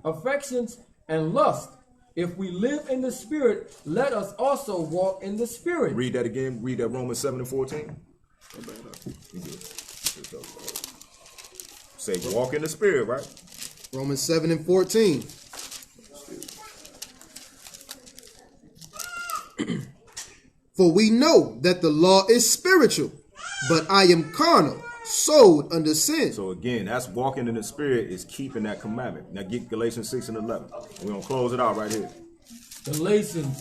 affections and lust. If we live in the spirit, let us also walk in the spirit. Read that again. Read that Romans 7:14. Say walk in the spirit, right? Romans 7:14. For we know that the law is spiritual, but I am carnal, sold under sin. So again, that's walking in the spirit is keeping that commandment. Now get Galatians 6:11. We're going to close it out right here. Galatians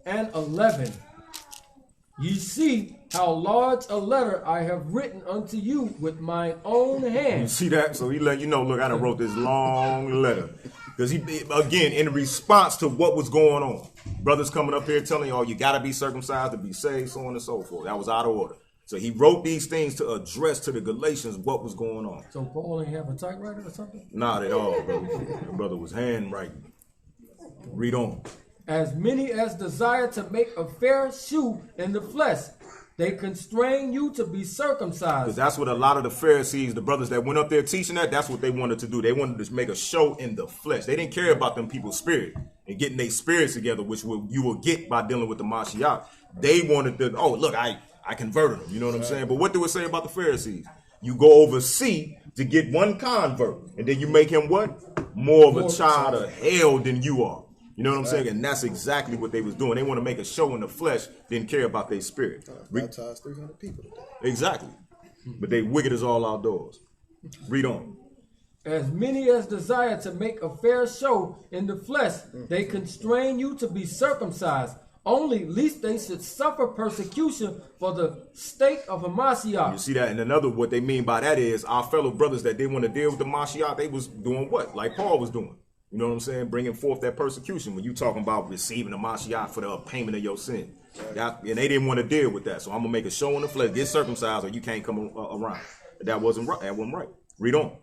6:11. Ye see how large a letter I have written unto you with mine own hand. You see that? So he let you know, look, I done wrote this long letter. Because again, in response to what was going on. Brothers coming up here telling you, oh, you got to be circumcised to be saved, so on and so forth. That was out of order. So he wrote these things to address to the Galatians what was going on. So Paul ain't have a typewriter or something? Not at all, brother. The brother was handwriting. Read on. As many as desire to make a fair shew in the flesh, they constrain you to be circumcised. Because that's what a lot of the Pharisees, the brothers that went up there teaching that's what they wanted to do. They wanted to make a show in the flesh. They didn't care about them people's spirit and getting their spirits together, which you will get by dealing with the Mashiach. They wanted to, oh, look, I converted them. You know what I'm saying? But what do it say about the Pharisees? You go overseas to get one convert, and then you make him what? More of a child of hell than you are. You know what I'm saying? And that's exactly what they was doing. They want to make a show in the flesh, didn't care about their spirit. Baptized 300 people today. Exactly. But they wicked as all outdoors. Read on. As many as desire to make a fair show in the flesh, they constrain you to be circumcised, only lest they should suffer persecution for the sake of a Mashiach. You see that? And another, what they mean by that is our fellow brothers that they want to deal with the Mashiach, they was doing what? Like Paul was doing. You know what I'm saying? Bringing forth that persecution when you talking about receiving the Mashiach for the payment of your sin. And they didn't want to deal with that. So I'm going to make a show in the flesh, get circumcised, or you can't come around. That wasn't right. That wasn't right. Read on.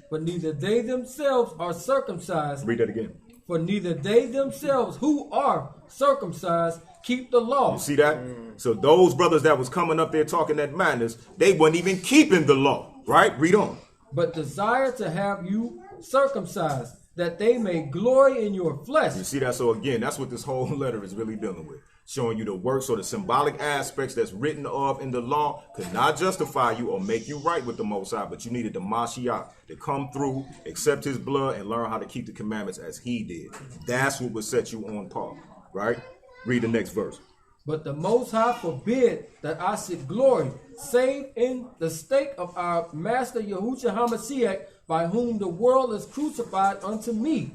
But neither they themselves are circumcised. Read that again. For neither they themselves who are circumcised keep the law. You see that? So those brothers that was coming up there talking that madness, they wasn't even keeping the law. Right? Read on. But desire to have you circumcised, that they may glory in your flesh. You see that? So again, that's what this whole letter is really dealing with. Showing you the works or the symbolic aspects that's written of in the law could not justify you or make you right with the Most High, but you needed the Mashiach to come through, accept his blood, and learn how to keep the commandments as he did. That's what would set you on par, right? Read the next verse. But the Most High forbid that I should glory, save in the stake of our Master Yahushua HaMashiach, by whom the world is crucified unto me,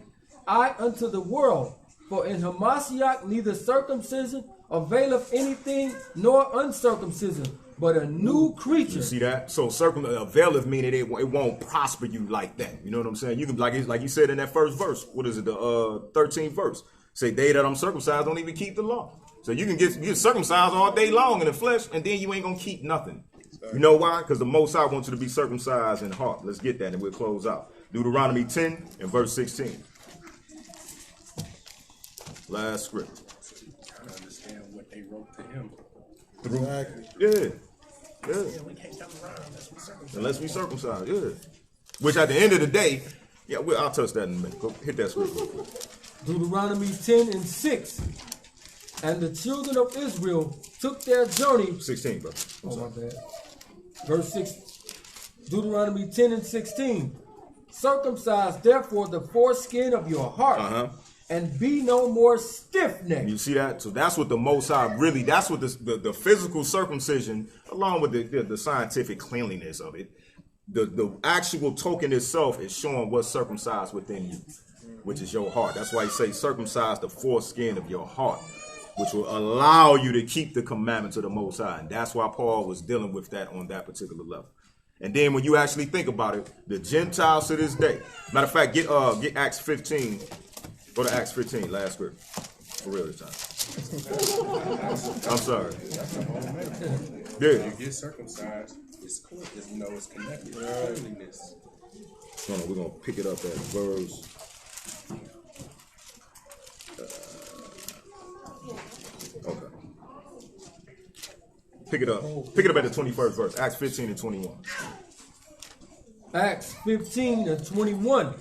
I unto the world. For in Hamashiach neither circumcision availeth anything, nor uncircumcision, but a new creature. You see that? So availeth meaning it won't prosper you like that. You know what I'm saying? You can like you said in that first verse. What is it? The 13th verse. Say they that I'm circumcised don't even keep the law. So you can get circumcised all day long in the flesh, and then you ain't gonna keep nothing. You know why? Because the Most High wants you to be circumcised in heart. Let's get that, and we'll close out. Deuteronomy 10 and verse 16. Last script. Trying to understand what they wrote to him. Exactly. Yeah. We can't come around Unless we circumcised. Yeah. Which at the end of the day, I'll touch that in a minute. Go hit that script real quick. Deuteronomy 10 and 6. And the children of Israel took their journey. 16, bro. Oh, my bad. Verse 6. Deuteronomy 10 and 16. Circumcise therefore the foreskin of your heart, and be no more stiff-necked. You see that? So that's what the Most High really, that's what the physical circumcision, along with the scientific cleanliness of it, the actual token itself is showing what's circumcised within you, which is your heart. That's why he say circumcise the foreskin of your heart, which will allow you to keep the commandments of the Most High. And that's why Paul was dealing with that on that particular level. And then when you actually think about it, the Gentiles to this day, matter of fact, get Acts 15. Go to Acts 15, last script. For real this time. I'm sorry. Yeah. You get circumcised, it's clean. It's connected to cleanliness. Hold on, we're going to pick it up at verse. Okay. Pick it up at the 21st verse. Acts 15 and 21. Acts 15 and 21.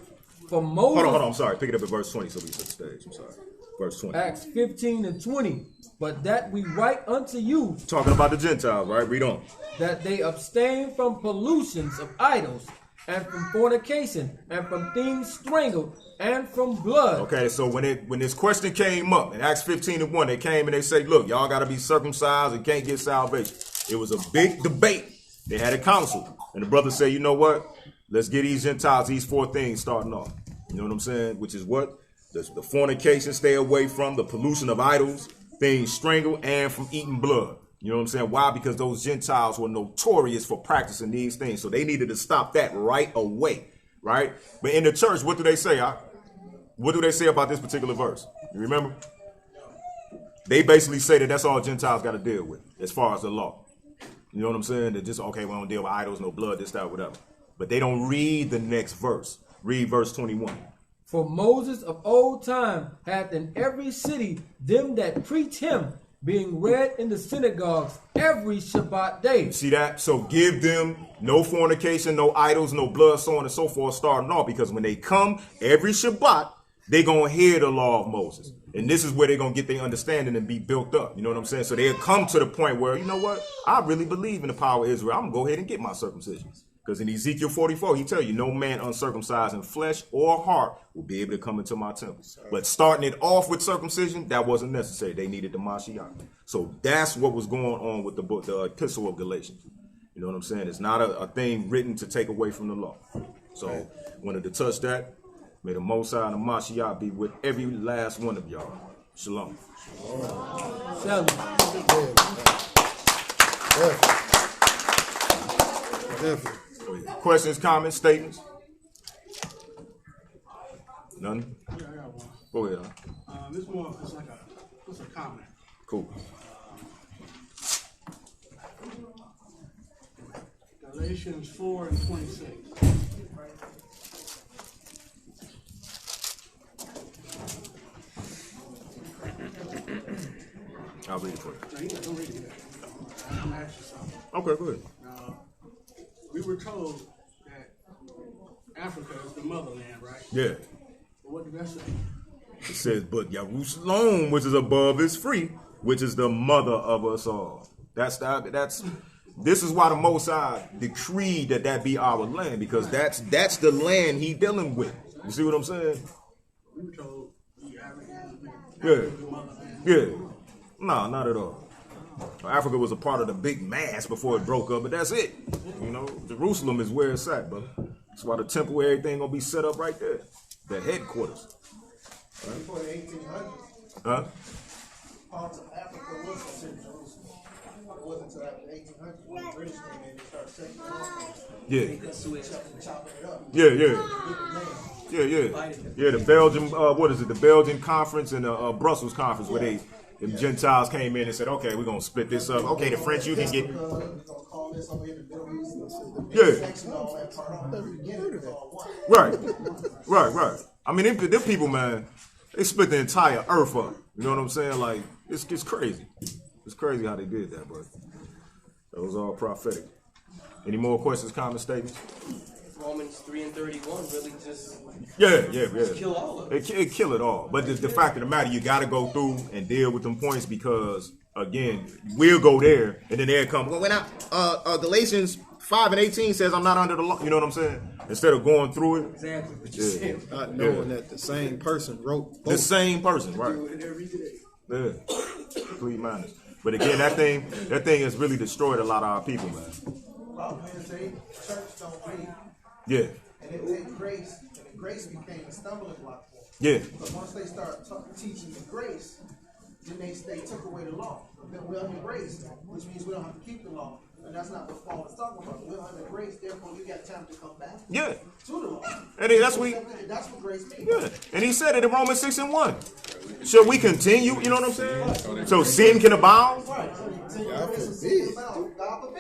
For Moses. Hold on. I'm sorry. Pick it up at verse 20 so we can set the stage. I'm sorry. Verse 20. Acts 15 and 20. But that we write unto you. Talking about the Gentiles, right? Read on. That they abstain from pollutions of idols, and from fornication, and from things strangled, and from blood. Okay, so when this question came up in Acts 15 and 1, they came and they say, look, y'all got to be circumcised and can't get salvation. It was a big debate. They had a council. And the brothers say, you know what? Let's get these Gentiles, these 4 things starting off. You know what I'm saying? Which is what? The fornication, stay away from, the pollution of idols, things strangled, and from eating blood. You know what I'm saying? Why? Because those Gentiles were notorious for practicing these things. So they needed to stop that right away, right? But in the church, what do they say? What do they say about this particular verse? You remember? They basically say that that's all Gentiles got to deal with as far as the law. You know what I'm saying? They're just, okay, we don't deal with idols, no blood, this, that, whatever. But they don't read the next verse. Read verse 21. For Moses of old time hath in every city them that preach him, being read in the synagogues every Shabbat day. See that? So give them no fornication, no idols, no blood, so on and so forth, starting off. Because when they come every Shabbat, they're going to hear the law of Moses. And this is where they're going to get their understanding and be built up. You know what I'm saying? So they'll come to the point where, you know what? I really believe in the power of Israel. I'm going to go ahead and get my circumcision. Because in Ezekiel 44, he tell you, no man uncircumcised in flesh or heart will be able to come into my temple. But starting it off with circumcision, that wasn't necessary. They needed the Mashiach. So that's what was going on with the book, the epistle of Galatians. You know what I'm saying? It's not a thing written to take away from the law. So wanted to touch that. May the Most High and the Mashiach be with every last one of y'all. Shalom. Shalom. Definitely. Questions, comments, statements? None? Yeah, I got one. Go ahead. This more, it's a comment. Cool. Galatians 4 and 26. I'll read it for you. No, you don't read it yet. I'm going to ask you something. Okay, go ahead. We were told that Africa is the motherland, right? Yeah. But what did that say? It says, but Jerusalem, which is above, is free, which is the mother of us all. This is why the Most High decreed that be our land, because that's the land he dealing with. You see what I'm saying? We were told the African Yeah. the motherland. Yeah. No, not at all. Africa was a part of the big mass before it broke up, but that's it. You know, Jerusalem is where it's at, brother. That's why the temple, everything gonna be set up right there. The headquarters. Before the 1800s, Huh? parts of Africa was considered Jerusalem. It wasn't until after the 1800s when the British came in and started taking it off. Yeah. Chopping it up. Yeah, yeah. Yeah, the Belgian, the Belgian conference and the Brussels conference where the Gentiles came in and said, okay, we're going to split this up. Okay, the French, you can get... We're going to call this over here the Middle East. Yeah. Section, all that part on the beginning is all one. Right. I mean, them people, man, they split the entire earth up. You know what I'm saying? Like, it's crazy. It's crazy how they did that, but that was all prophetic. Any more questions, comments, statements? Romans 3 and 31 really just kill all of it. It kill it all. But the fact of the matter, you got to go through and deal with them points because, again, we'll go there and then they'll come. Well, when Galatians 5:18 says I'm not under the law. You know what I'm saying? Instead of going through it. Exactly what you're saying. Not knowing that the same person wrote both. The same person, right? Do it every day. Yeah. Complete madness. But again, that thing has really destroyed a lot of our people, man. Problem is they church don't read. Yeah. And they take grace, and the grace became a stumbling block for them. Yeah. But once they start teaching the grace, then they took away the law. Then we're under grace, which means we don't have to keep the law. And that's not what Paul is talking about. We're under grace, therefore you got time to come back Yeah. to the law. And that's what grace means. Yeah. And he said it in Romans 6:1. Shall we continue? You know what I'm saying? So sin can abound? Right. God forbid.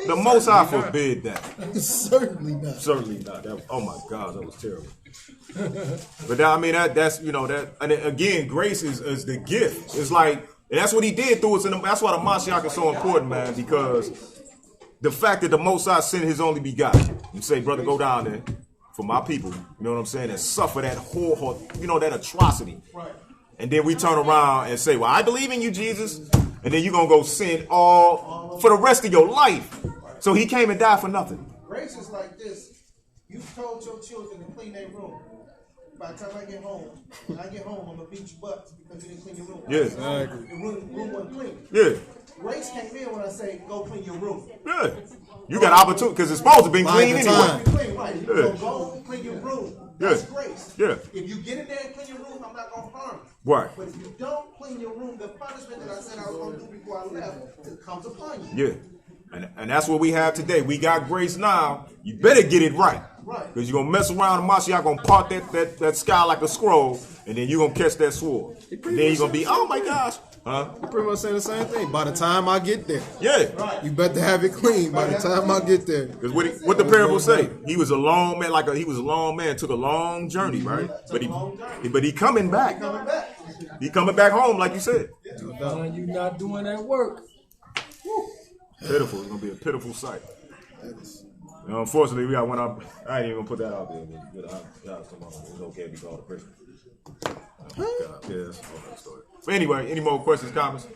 The Most High forbid that. Certainly not. Certainly not. Oh my God, that was terrible. But that, I mean, that's you know that. And again, grace is the gift. It's like, and that's what he did through us. And that's why the Mashiach is so important, man, because the fact that the Most High sent his only begotten and say, brother, go down there for my people, you know what I'm saying, and suffer that whole that atrocity. Right. And then we turn around and say, well, I believe in you, Jesus. And then you're going to go sin all for the rest of your life. So he came and died for nothing. Grace is like this. You've told your children to clean their room. By the time I get home, when I get home, I'm going to beat you butts because you didn't clean your room. Yeah. Exactly. The room wasn't clean. Yeah. Grace came in when I say, go clean your room. Yeah. You got opportunity because it's supposed to be clean anyway. Clean, right. So go clean your room. That's grace. Yeah. If you get in there and clean your room, I'm not going to harm you. Right. But if you don't clean your room, the punishment that I said I was going to do before I left, it comes upon you. Yeah. And that's what we have today. We got grace now. You better get it right. Right. Because you're going to mess around and Mashiach going to part that sky like a scroll, and then you're going to catch that sword. And then you're going to be, oh my gosh. Huh? You pretty much saying the same thing. By the time I get there, yeah, you better have it clean. By the time I get there, because what the parable say? He was a long man, he was a long man, took a long journey, right? But he coming back. He coming back home, like you said. You not doing that work. Pitiful. It's gonna be a pitiful sight. Unfortunately, we got one up. I ain't even gonna put that out there. It's okay to be called a Christian. Oh, God. Yeah, that's a whole other story. But anyway, any more questions, comments,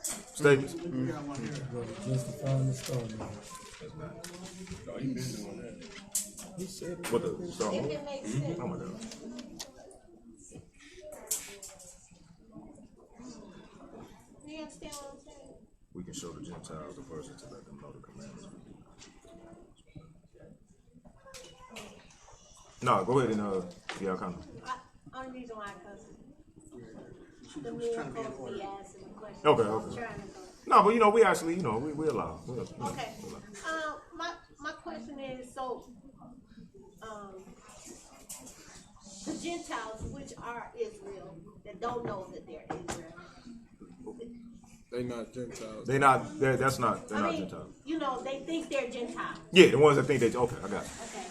statements? Justifying the story. No, he been doing that. he said it. What the Star Wars? Oh my God. You understand what I'm saying? We can show the Gentiles the verses to let them know the commandments. No, go ahead and yeah, kind of. Only reason why, because the men supposed to be asking the question. Okay, so I'm okay. trying to go. No, but we actually, we allow. Okay. My question is, so the Gentiles, which are Israel, that don't know that they're Israel. They not Gentiles. That's not. They're I not mean, Gentiles. they think they're Gentiles. Yeah, the ones that think okay, I got it. Okay.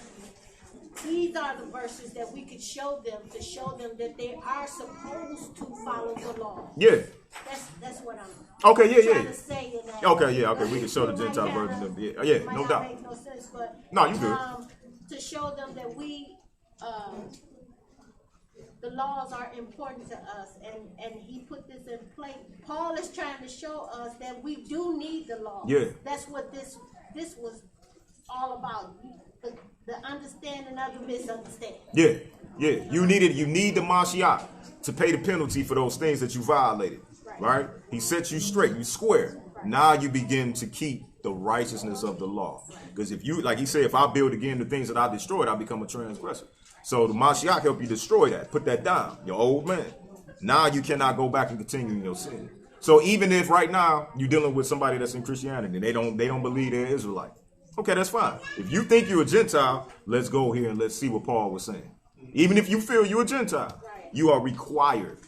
These are the verses that we could show them to show them that they are supposed to follow the law. Yeah. That's what I'm Okay, trying to say in that. Okay, we can show the Gentile version of it. Might No not doubt. make no sense, but No, you good. to show them that we the laws are important to us, and he put this in place. Paul is trying to show us that we do need the law. Yeah. That's what this was all about. The understanding of the misunderstanding. Yeah. You need the Mashiach to pay the penalty for those things that you violated. Right. right? He sets you straight, you square. Now you begin to keep the righteousness of the law. Because if you, like he said, if I build again the things that I destroyed, I become a transgressor. So the Mashiach help you destroy that, put that down, your old man. Now you cannot go back and continue in your sin. So even if right now you're dealing with somebody that's in Christianity, they don't believe they're Israelite. Okay, that's fine. If you think you're a Gentile, let's go here and let's see what Paul was saying. Even if you feel you're a Gentile, you are required.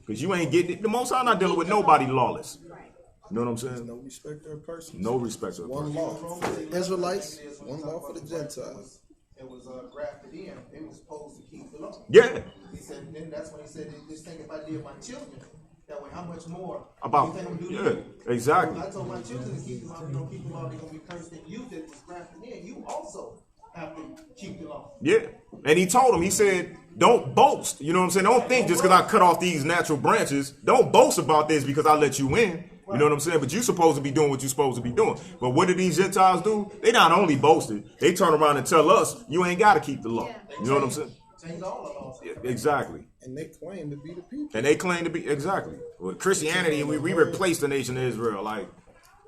Because you ain't getting it. The Most High not dealing with nobody lawless. You know what I'm saying? No respect of person. No respect of One person. law for the Israelites, one law for the Gentiles. It was grafted in. They were supposed to keep the law. Yeah. He said, then that's when he said, just think if I did my children that way, how much more About, you think I'm gonna do yeah, to you? exactly. I told my children to keep the law. If you don't keep the law, they're gonna be cursed. And you that was grafted in, you also have to keep the law. Yeah. And he told him, he said, don't boast. You know what I'm saying? Don't think just because I cut off these natural branches, don't boast about this because I let you in. You know what I'm saying? But you're supposed to be doing what you're supposed to be doing. But what do these Gentiles do? They not only boasted, they turn around and tell us, you ain't got to keep the law. You know what I'm saying? Change all the laws. Yeah, exactly. And they claim to be the people. And they claim to be, exactly. With Christianity, we replaced the nation of Israel. Like,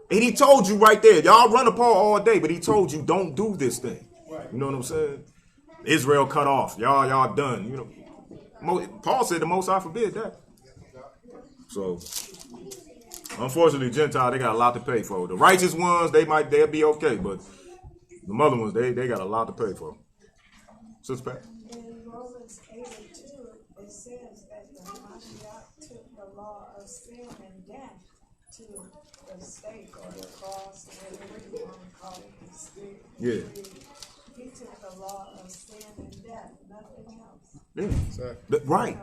and he told you right there, y'all run to Paul all day, but he told you don't do this thing. You know what I'm saying? Israel cut off. Y'all done. You know, Paul said the Most High forbid that. So, unfortunately, Gentile, they got a lot to pay for. The righteous ones, they'll be okay, but the other ones, they got a lot to pay for. Sister Pat? In Romans 8:2, it says that the Mashiach took the law of sin and death to the stake or the cross, whatever you want to call it, the stick. Yeah. He took the law of sin and death, nothing else. Yeah. Exactly. Right.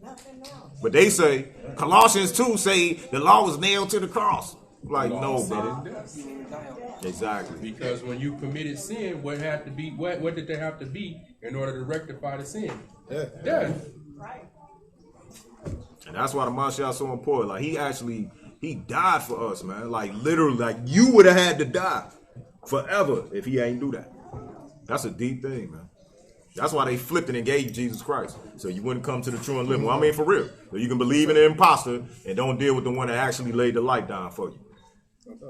Nothing else. But they say, Colossians 2 say the law was nailed to the cross. Like, no, brother. Exactly. Because when you committed sin, what had to be? What did there have to be in order to rectify the sin? Death. Right. And that's why the Mashiach is so important. Like, he died for us, man. Like, literally, like, you would have had to die forever if he ain't do that. That's a deep thing, man. That's why they flipped it and gave Jesus Christ. So you wouldn't come to the true and living. Well, I mean, for real. So you can believe in the imposter and don't deal with the one that actually laid the light down for you.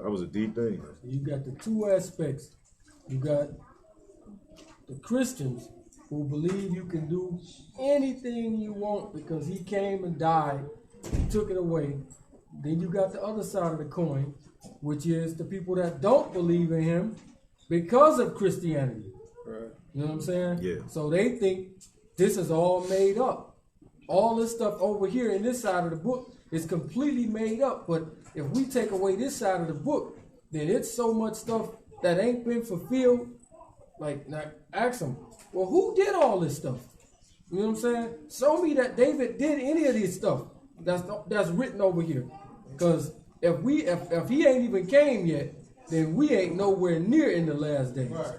That was a deep thing, man. You got the two aspects. You got the Christians who believe you can do anything you want because he came and died, he took it away. Then you got the other side of the coin, which is the people that don't believe in him because of Christianity. Right. You know what I'm saying? Yeah. So they think this is all made up. All this stuff over here in this side of the book is completely made up. But if we take away this side of the book, then it's so much stuff that ain't been fulfilled. Like, now ask them, well, who did all this stuff? You know what I'm saying? Show me that David did any of this stuff that's written over here. Because if he ain't even came yet, then we ain't nowhere near in the last days. Right.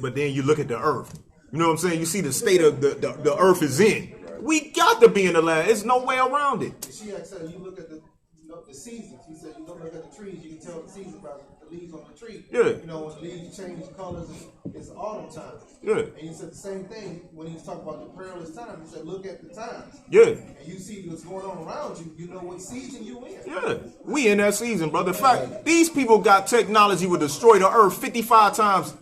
But then you look at the earth. You know what I'm saying? You see the state of the earth is in. We got to be in the last. There's no way around it. She said, you look at the seasons. He said, you look at the trees, you can tell the season by the leaves on the tree. Yeah. You know, when leaves change colors, it's autumn time. Yeah. And he said the same thing when he was talking about the perilous time. He said, look at the times. Yeah. And you see what's going on around you. You know what season you in. Yeah. We in that season, brother. In fact, these people got technology would destroy the earth 55 times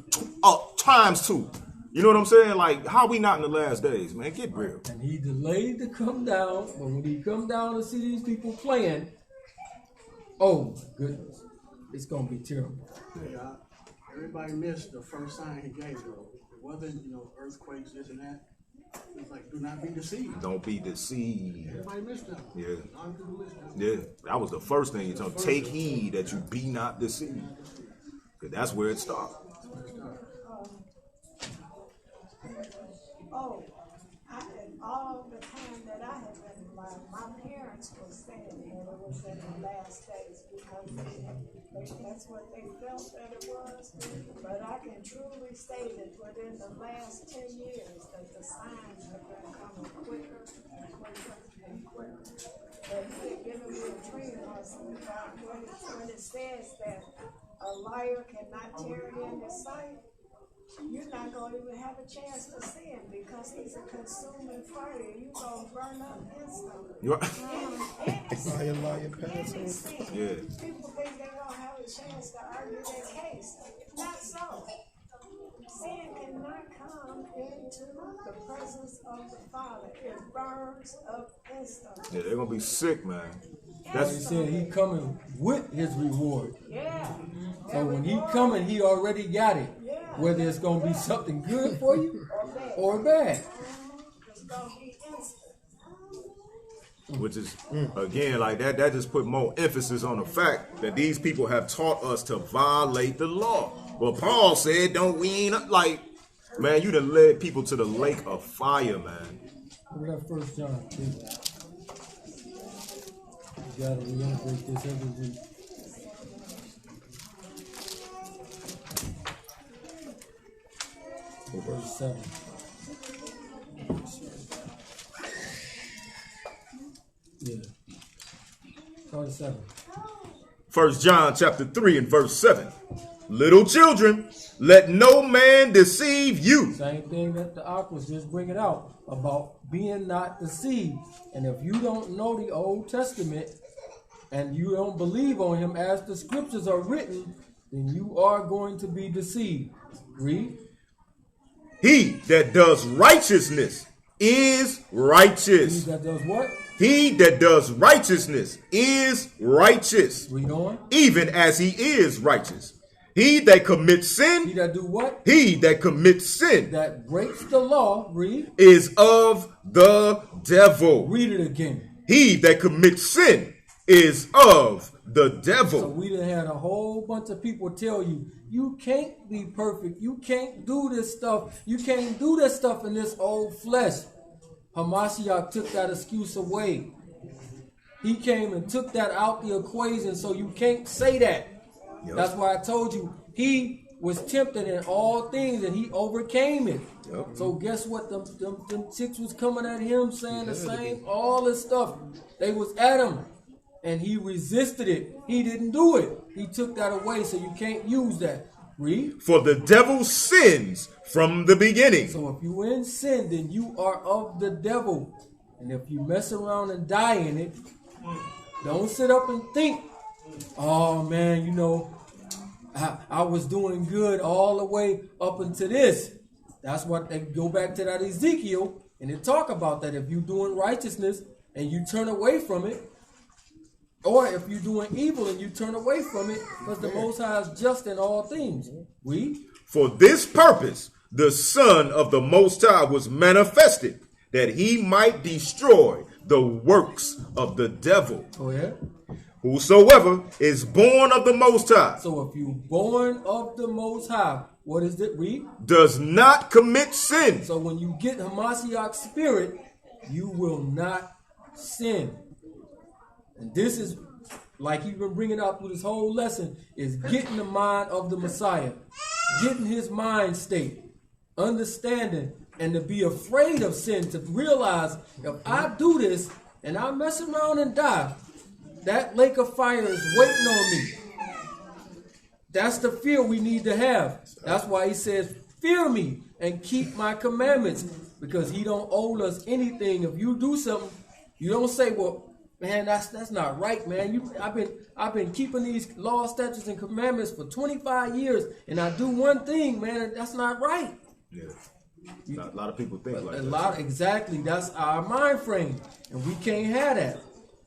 times 2. You know what I'm saying? Like, how we not in the last days, man? Get real. And he delayed to come down, but when he come down and see these people playing, oh my goodness, it's gonna be terrible. Yeah, everybody missed the first sign he gave, though. It wasn't, earthquakes, this and that. It's like, do not be deceived. Don't be deceived. Everybody missed that. Yeah. A lot of people missed that. Yeah. That was the first thing he told him. Take heed that you be not deceived. Because that's where it starts. All the time that I had been alive, my parents were saying that it was in the last days because that's what they felt that it was. But I can truly say that within the last 10 years that the signs have been coming quicker and quicker and quicker. But he had given me a dream about when it says that a liar cannot tarry in his sight. you're not going to even have a chance to sin because he's a consuming fire. You're going to burn up instantly. Yeah. People think they're going to have a chance to argue their case. Not so. Sin cannot come into the presence of the Father. It burns up instantly. Yeah, they're gonna be sick, man. That's he said he coming with his reward. Yeah. So when he coming, he already got it. Yeah. Whether it's gonna be something good for you or bad. It's going to be instant. Which is again like that just put more emphasis on the fact that these people have taught us to violate the law. Well, Paul said, don't we ain't like, man, you done led people to the lake of fire, man. Look at that 1 John. You gotta reiterate this every week. Verse 7. Yeah. Verse 7. 1 John chapter 3 and verse 7. Little children, let no man deceive you. Same thing that the Ark was just bringing out about being not deceived. And if you don't know the Old Testament and you don't believe on him as the scriptures are written, then you are going to be deceived. Read. He that does righteousness is righteous. He that does what? He that does righteousness is righteous. Read on. Even as he is righteous. He that commits sin. He that do what? He that commits sin. That breaks the law. Read. Is of the devil. Read it again. He that commits sin is of the devil. So we done had a whole bunch of people tell you, you can't be perfect. You can't do this stuff. You can't do this stuff in this old flesh. Hamashiach took that excuse away. He came and took that out the equation, so you can't say that. Yep. That's why I told you he was tempted in all things and he overcame it. Yep. So guess what? Them chicks was coming at him saying the same, all this stuff. They was at him and he resisted it. He didn't do it. He took that away, so you can't use that. Read. For the devil sins from the beginning. So if you in sin, then you are of the devil. And if you mess around and die in it, don't sit up and think, oh man, you know, I was doing good all the way up until this. That's what they go back to that Ezekiel and they talk about that. If you're doing righteousness and you turn away from it, or if you're doing evil and you turn away from it, because the Most High is just in all things. Read. For this purpose, the Son of the Most High was manifested, that he might destroy the works of the devil. Oh, yeah? Whosoever is born of the Most High. So if you're born of the Most High, what is it? Read. Does not commit sin. So when you get Hamashiach's spirit, you will not sin. And this is, like he's been bringing out through this whole lesson, is getting the mind of the Messiah. Getting his mind state. Understanding and to be afraid of sin. To realize if I do this and I mess around and die, that lake of fire is waiting on me. That's the fear we need to have. That's why he says, fear me and keep my commandments. Because he don't owe us anything. If you do something, you don't say, well, man, that's not right, man. I've been keeping these laws, statutes, and commandments for 25 years, and I do one thing, man, that's not right. Yeah. A lot of people think like that. Exactly. That's our mind frame, and we can't have that.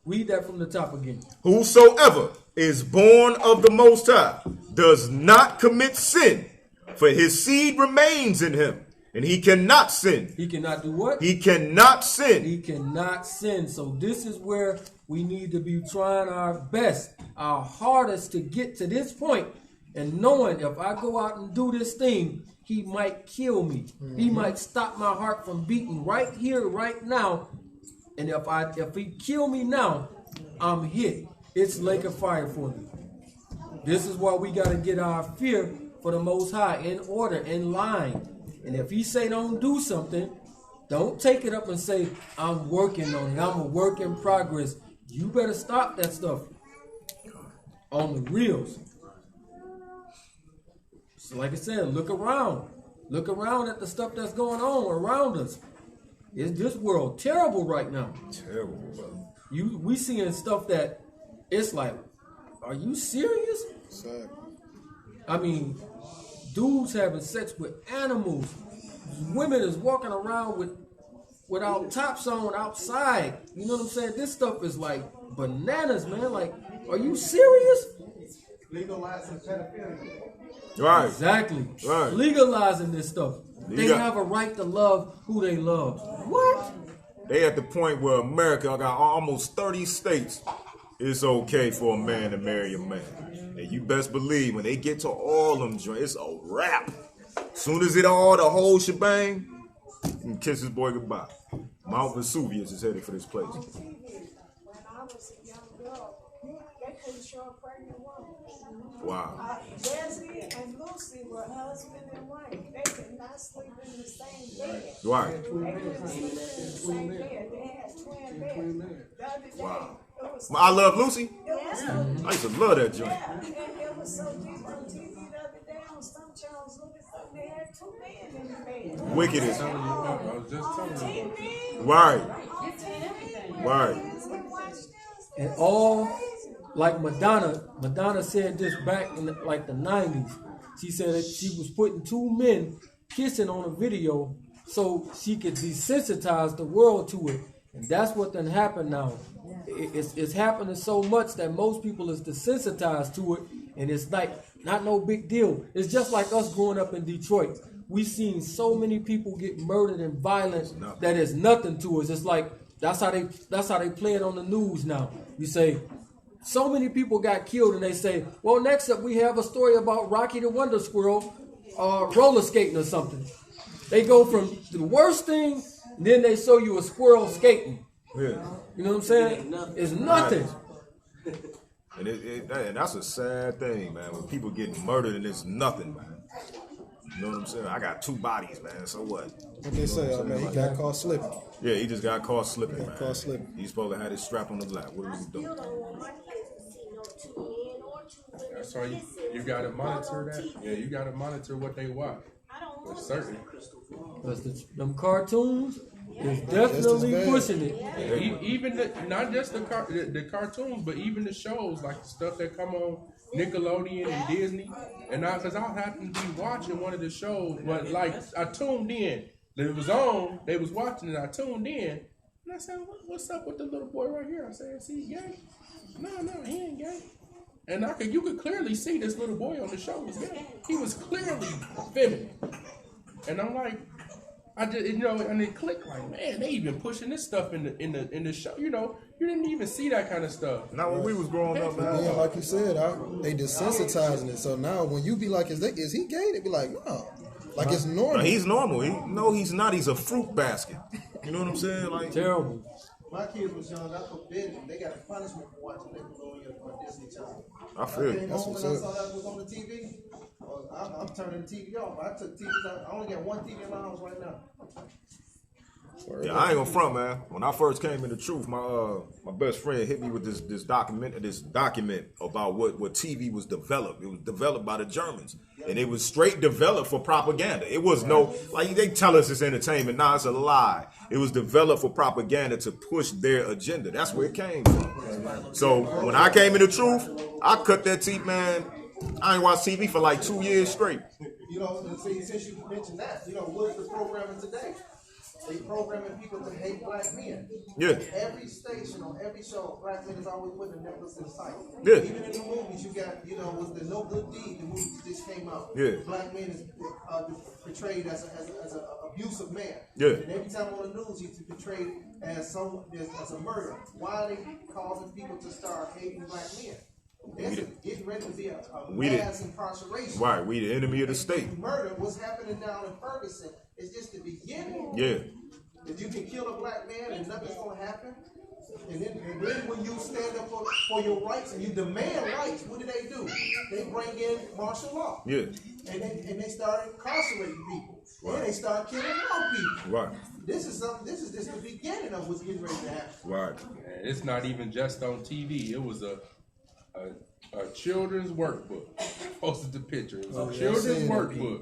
Read that from the top again. Whosoever is born of the Most High does not commit sin, for his seed remains in him. And he cannot sin. He cannot do what? He cannot sin. He cannot sin. So this is where we need to be trying our best, our hardest to get to this point. And knowing if I go out and do this thing, he might kill me. Mm-hmm. He might stop my heart from beating right here, right now. And if he kill me now, I'm hit. It's lake of fire for me. This is why we got to get our fear for the Most High in order, in line. And if he say don't do something, don't take it up and say, I'm working on it. I'm a work in progress. You better stop that stuff on the reels. So like I said, look around. Look around at the stuff that's going on around us. Is this world terrible right now? Terrible, bro. We seeing stuff that it's like, are you serious? Sad. I mean, dudes having sex with animals. Women is walking around without tops on outside. You know what I'm saying? This stuff is like bananas, man. Like, are you serious? Legalizing pedophilia. Right. Exactly. Right. Legalizing this stuff. They got- have a right to love who they love. What? They at the point where America got almost 30 states. It's okay for a man to marry a man. And you best believe when they get to all them joints, it's a wrap. Soon as the whole shebang, you can kiss his boy goodbye. Mount Vesuvius is headed for this place. On TV, when I was a young girl, they couldn't show a pregnant woman. Wow. Desi and Lucy were husband and wife. They could not sleep in the same bed. Right. They couldn't sleep in the same bed. They had twin beds. The other day, Wow. it was I Love Lucy? It was so I used to love that joint. yeah, and it was so deep on TV the other day on some channels. Look at something. They had two men in the bed. Wicked as I was just telling you. TV. Right. On TV. Right. We watched this. And all, like Madonna said this back in the 90s. She said that she was putting two men kissing on a video so she could desensitize the world to it. And that's what done happened now. It's happening so much that most people is desensitized to it, and it's like not no big deal. It's just like us growing up in Detroit. We seen so many people get murdered and violent that is nothing to us. It's like that's how they play it on the news now. You say so many people got killed, and they say, well, next up we have a story about Rocky the Wonder Squirrel roller skating or something. They go from the worst thing, and then they show you a squirrel skating. Yeah. You know what I'm saying? It's nothing. And, and that's a sad thing, man, when people getting murdered and it's nothing, man. You know what I'm saying? I got two bodies, man, so what? What they say, man, he got caught slipping. Yeah, he just got caught slipping, man. Caught slipping. He's supposed to have his strap on the lap. What are you doing? That's why you gotta monitor that. Yeah, you gotta monitor what they watch. For certain. Because them cartoons is definitely pushing it. Even not just the cartoons, but even the shows like the stuff that come on Nickelodeon and Disney. And because I happened to be watching one of the shows, but like I tuned in. It was on. They was watching it. I tuned in, and I said, "What's up with the little boy right here?" I said, "Is he gay?" No, he ain't gay. And you could clearly see this little boy on the show was gay. He was clearly feminine. And I'm like, I just and it clicked like, man, they even pushing this stuff in the show. You didn't even see that kind of stuff. Now when we was growing up, man. Yeah, like you said, they desensitizing it. So now when you be like, is he gay? They be like, no. Like it's normal. No, he's normal. No, he's not. He's a fruit basket. You know what I'm saying? Like terrible. My kids was young. I forbid them. They got a punishment for watching Nickelodeon on Disney Channel. I feel I came that's home what's and I up. saw that was on the TV. I'm turning the TV off. I took TVs out. I only got one TV in my house right now. Yeah, I ain't gonna front, man. When I first came into truth, my best friend hit me with this document about what TV was developed. It was developed by the Germans, and it was straight developed for propaganda. It was no like they tell us it's entertainment. Nah, it's a lie. It was developed for propaganda to push their agenda. That's where it came from. So when I came into truth, I cut that teeth, man. I ain't watched TV for like 2 years straight. Since you mentioned that, what's the programming today? They programming people to hate black men. Yeah. Every station on every show, black men is always putting a necklace in sight. Yeah. Even in the movies, you got, was the No Good Deed, the movie just came out. Yeah. Black men is portrayed as an abusive man. Yeah. And every time on the news, he's portrayed as a murderer. Why are they causing people to start hating black men? It's getting ready to be a mass incarceration. Right, we the enemy of the state. Murder, what's happening down in Ferguson is just the beginning. Yeah. If you can kill a black man and nothing's going to happen, and then when you stand up for your rights and you demand rights, what do? They bring in martial law. Yeah. And they start incarcerating people. Right. And they start killing more people. Right. This is just the beginning of what's getting ready to happen. Right. It's not even just on TV. It was a children's workbook. Posted the picture. It was a children's workbook.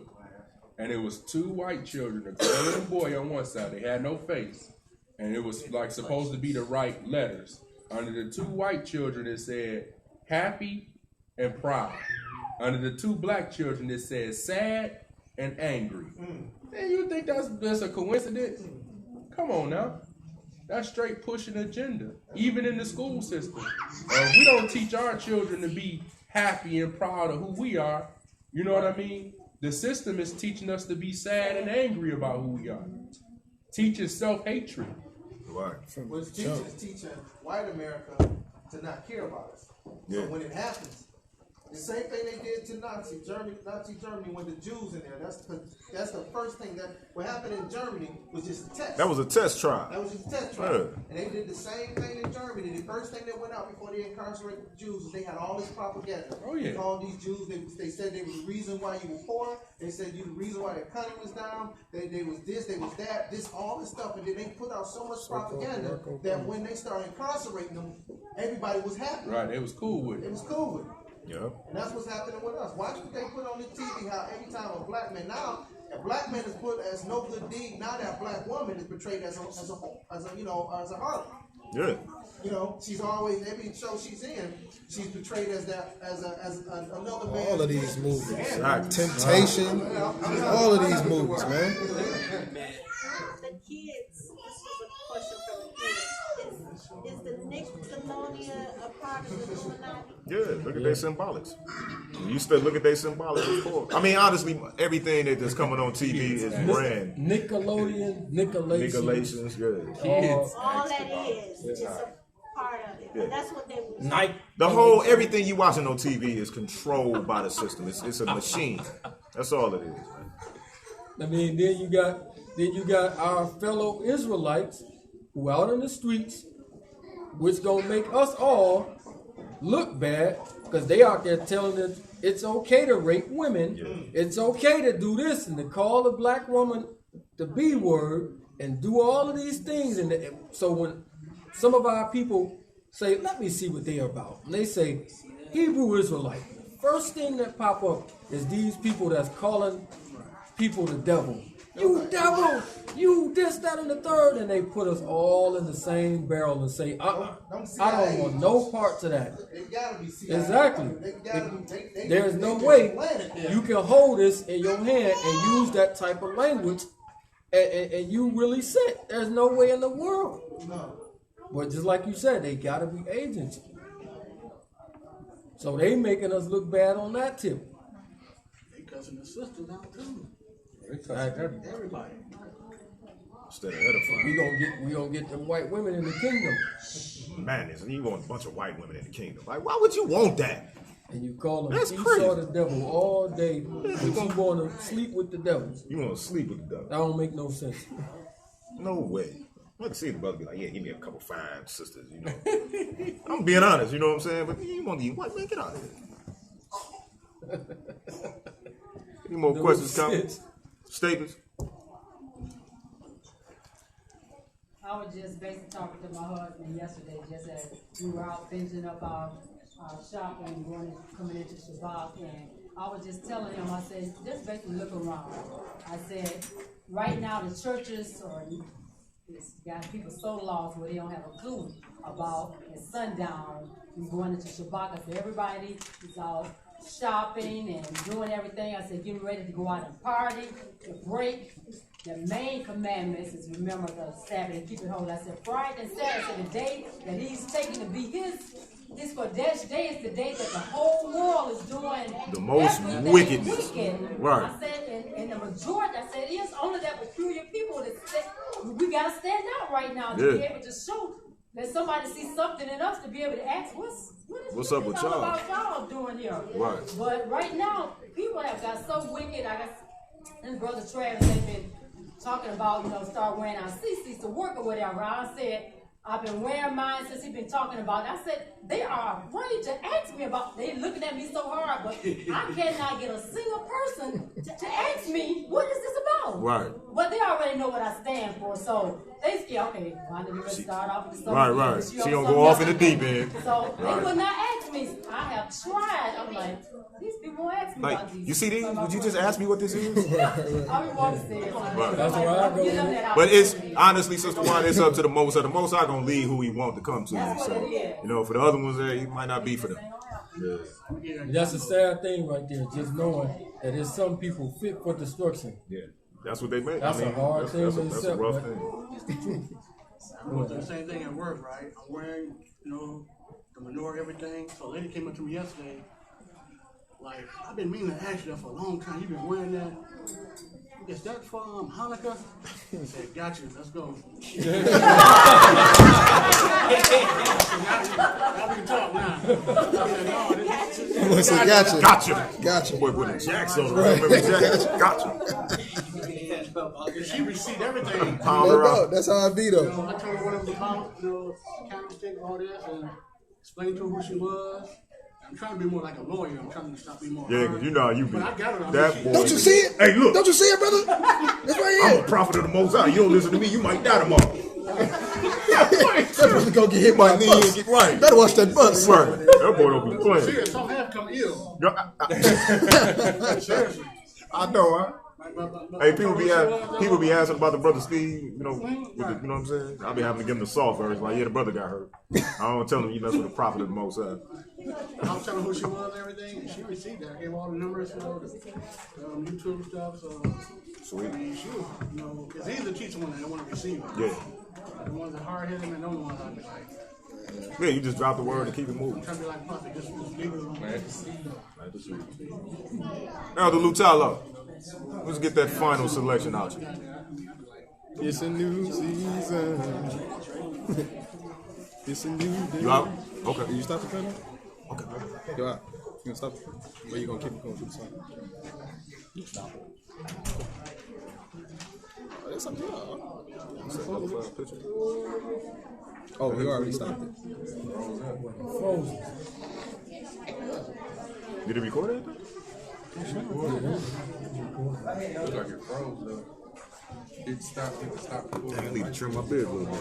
and it was 2 white children, a girl and a boy on one side. They had no face, and it was like supposed to be the right letters. Under the 2 white children, it said happy and proud. Under the 2 black children, it said sad and angry. And you think that's a coincidence? Come on now. That's straight pushing agenda, even in the school system. We don't teach our children to be happy and proud of who we are. You know what I mean? The system is teaching us to be sad and angry about who we are. Teaching self-hatred. Right. Which teachers teaching white America to not care about us. Yeah. So when it happens, the same thing they did to Nazi Germany when the Jews in there. That's the first thing that what happened in Germany was just a test. That was a test trial. That was just a test trial. And they did the same thing in Germany. The first thing that went out before they incarcerated the Jews is they had all this propaganda. Oh, yeah. They called these Jews, they said they was the reason why you were poor. They said you the reason why the economy was down. They was this, they was that, all this stuff. And then they put out so much propaganda that when they started incarcerating them, everybody was happy. Right, it was cool with it. It was cool with it. Yeah. And that's what's happening with us. Watch what they put on the TV, how every time a black man is put as no good deed, now that black woman is portrayed as a harlot. Yeah. You know, she's always, every show she's in, she's portrayed as another man. All of these movies. Exactly. Temptation. All of these movies, man. The kids, this was a question from the kids. Is the Nickelodeon a part of the Illuminati? Yeah, look at their symbolics. You still look at their symbolics before. I mean, honestly, everything that's coming on TV is brand. Nickelodeon, Nicolations, yeah. All that is a part of it. Yeah. That's what they was. Nike. The whole, everything you watching on TV is controlled by the system. It's a machine. That's all it is, man. I mean, then you got our fellow Israelites who out in the streets, which gonna make us all look bad because they out there telling us it's okay to rape women, it's okay to do this and to call a black woman the B word and do all of these things. And so when some of our people say, let me see what they're about, and they say Hebrew Israelite, first thing that pop up is these people that's calling people the devil. You devil, you this, that, and the third, and they put us all in the same barrel and say, I don't want no part to that. It gotta be CIA. Exactly. There's no way you can hold this in your hand and use that type of language and you really sick. There's no way in the world. No. But just like you said, they gotta be agents. So they making us look bad on that tip. They cussing the sisters out too. Everybody. Instead of edifying. We gonna get them white women in the kingdom. Madness. And you want a bunch of white women in the kingdom. Like, why would you want that? And you call them That's Esau crazy. the devil all day, but you want to sleep with the devil. You want to sleep with the devil. That don't make no sense. No way. I can see the brother be like, yeah, give me a couple fine sisters, you know. I'm being honest, you know what I'm saying? But you want to eat white man, get out of here. Any more questions, comments? Statements? I was just basically talking to my husband yesterday, just as we were out finishing up our shopping, coming into Shabbat, and I was just telling him, I said, just basically look around. I said, right now the churches are got people so lost where they don't have a clue about at sundown and going into Shabbat. I said, everybody is out shopping and doing everything. I said, getting ready to go out and party, to break. The main commandments is remember the Sabbath and keep it holy. I said, Friday and Saturday, so the day that he's taking to be his Kodesh day is the day that the whole world is doing the most wickedness. Right. I said, and the majority, I said, it is only that peculiar people that we got to stand out right now to be able to show that somebody sees something in us to be able to ask, what's up with y'all? About y'all doing here? Right. But right now, people have got so wicked. I got this brother Travis has been talking about, start wearing our CCs to work or whatever. I said, I've been wearing mine since he's been talking about it. I said, they are afraid to ask me about, they looking at me so hard, but I cannot get a single person to ask me, what is this about? Right. But they already know what I stand for, so they say, okay, why did you start off with something? Right. She don't go off in the deep end. So they would not ask me. I have tried. I'm like, these people won't ask me Like, about Jesus. you see these? Would you just ask me what this is? I would want to say it. Right. That's where I go. Give them that But it's opportunity. honestly, Sister Juan, it's up to the Most High. The Most High gonna lead who He want to come to you. So, you know, for the other ones, there, it might not be for them. Yeah. That's a sad thing right there, just knowing that there's some people fit for destruction. Yeah. That's what they make. That's a hard thing to that's a accept, rough man. thing. I'm going through the same thing at work, right? I'm wearing, the menorah, everything. So a lady came up to me yesterday, like, I've been meaning to ask you that for a long time. You've been wearing that. Is that from Hanukkah? I said, gotcha, let's go. Now we can talk now. I said, gotcha. Gotcha. Gotcha. Boy, put a Jacks on it. Remember Jacks? Gotcha. She received everything. Pound No her out. doubt. That's how I be though. I told her what it was about, candlestick, all this, and explained to her who she was. I'm trying to be more like a lawyer. I'm trying to stop being more. Yeah, because you know how you be. But I got it. That boy. Don't you see it? Hey, look. Don't you see it, brother? That's right I'm here. a prophet of the Most High. You don't listen to me, you might die tomorrow. That brother gonna get hit by a Knee bus. and get right. Better watch that bus. Right. That boy don't be playing. Serious, some have come ill. Seriously. I know, huh? Hey, people be asking about the brother Steve, with the, you know what I'm saying? I be having to give him the soft version, like, yeah, the brother got hurt. I don't tell him you mess with the prophet of the Most High. I was telling her who she was and everything, and she received that. I gave all the numbers for the YouTube stuff. So, Sweet. I mean, she was, it's easy to teach someone that don't want to receive it. Yeah. The ones that hard hitting and the only ones I'd be like, Yeah, you just drop the word and keep it moving. I'm trying to be like Puffy, just leave it alone. Now, the Lutalo. Let's get that final selection out. It's a new season. It's a new day. You out? Okay. Did you stop the camera? Okay. You out? You gonna stop it? Or you gonna keep it going through the song? You stop it. Oh, that's up to y'all. Oh, he already stopped it. Frozen. Did it record anything? Look like it froze though. It stopped. I need to trim my beard a little bit.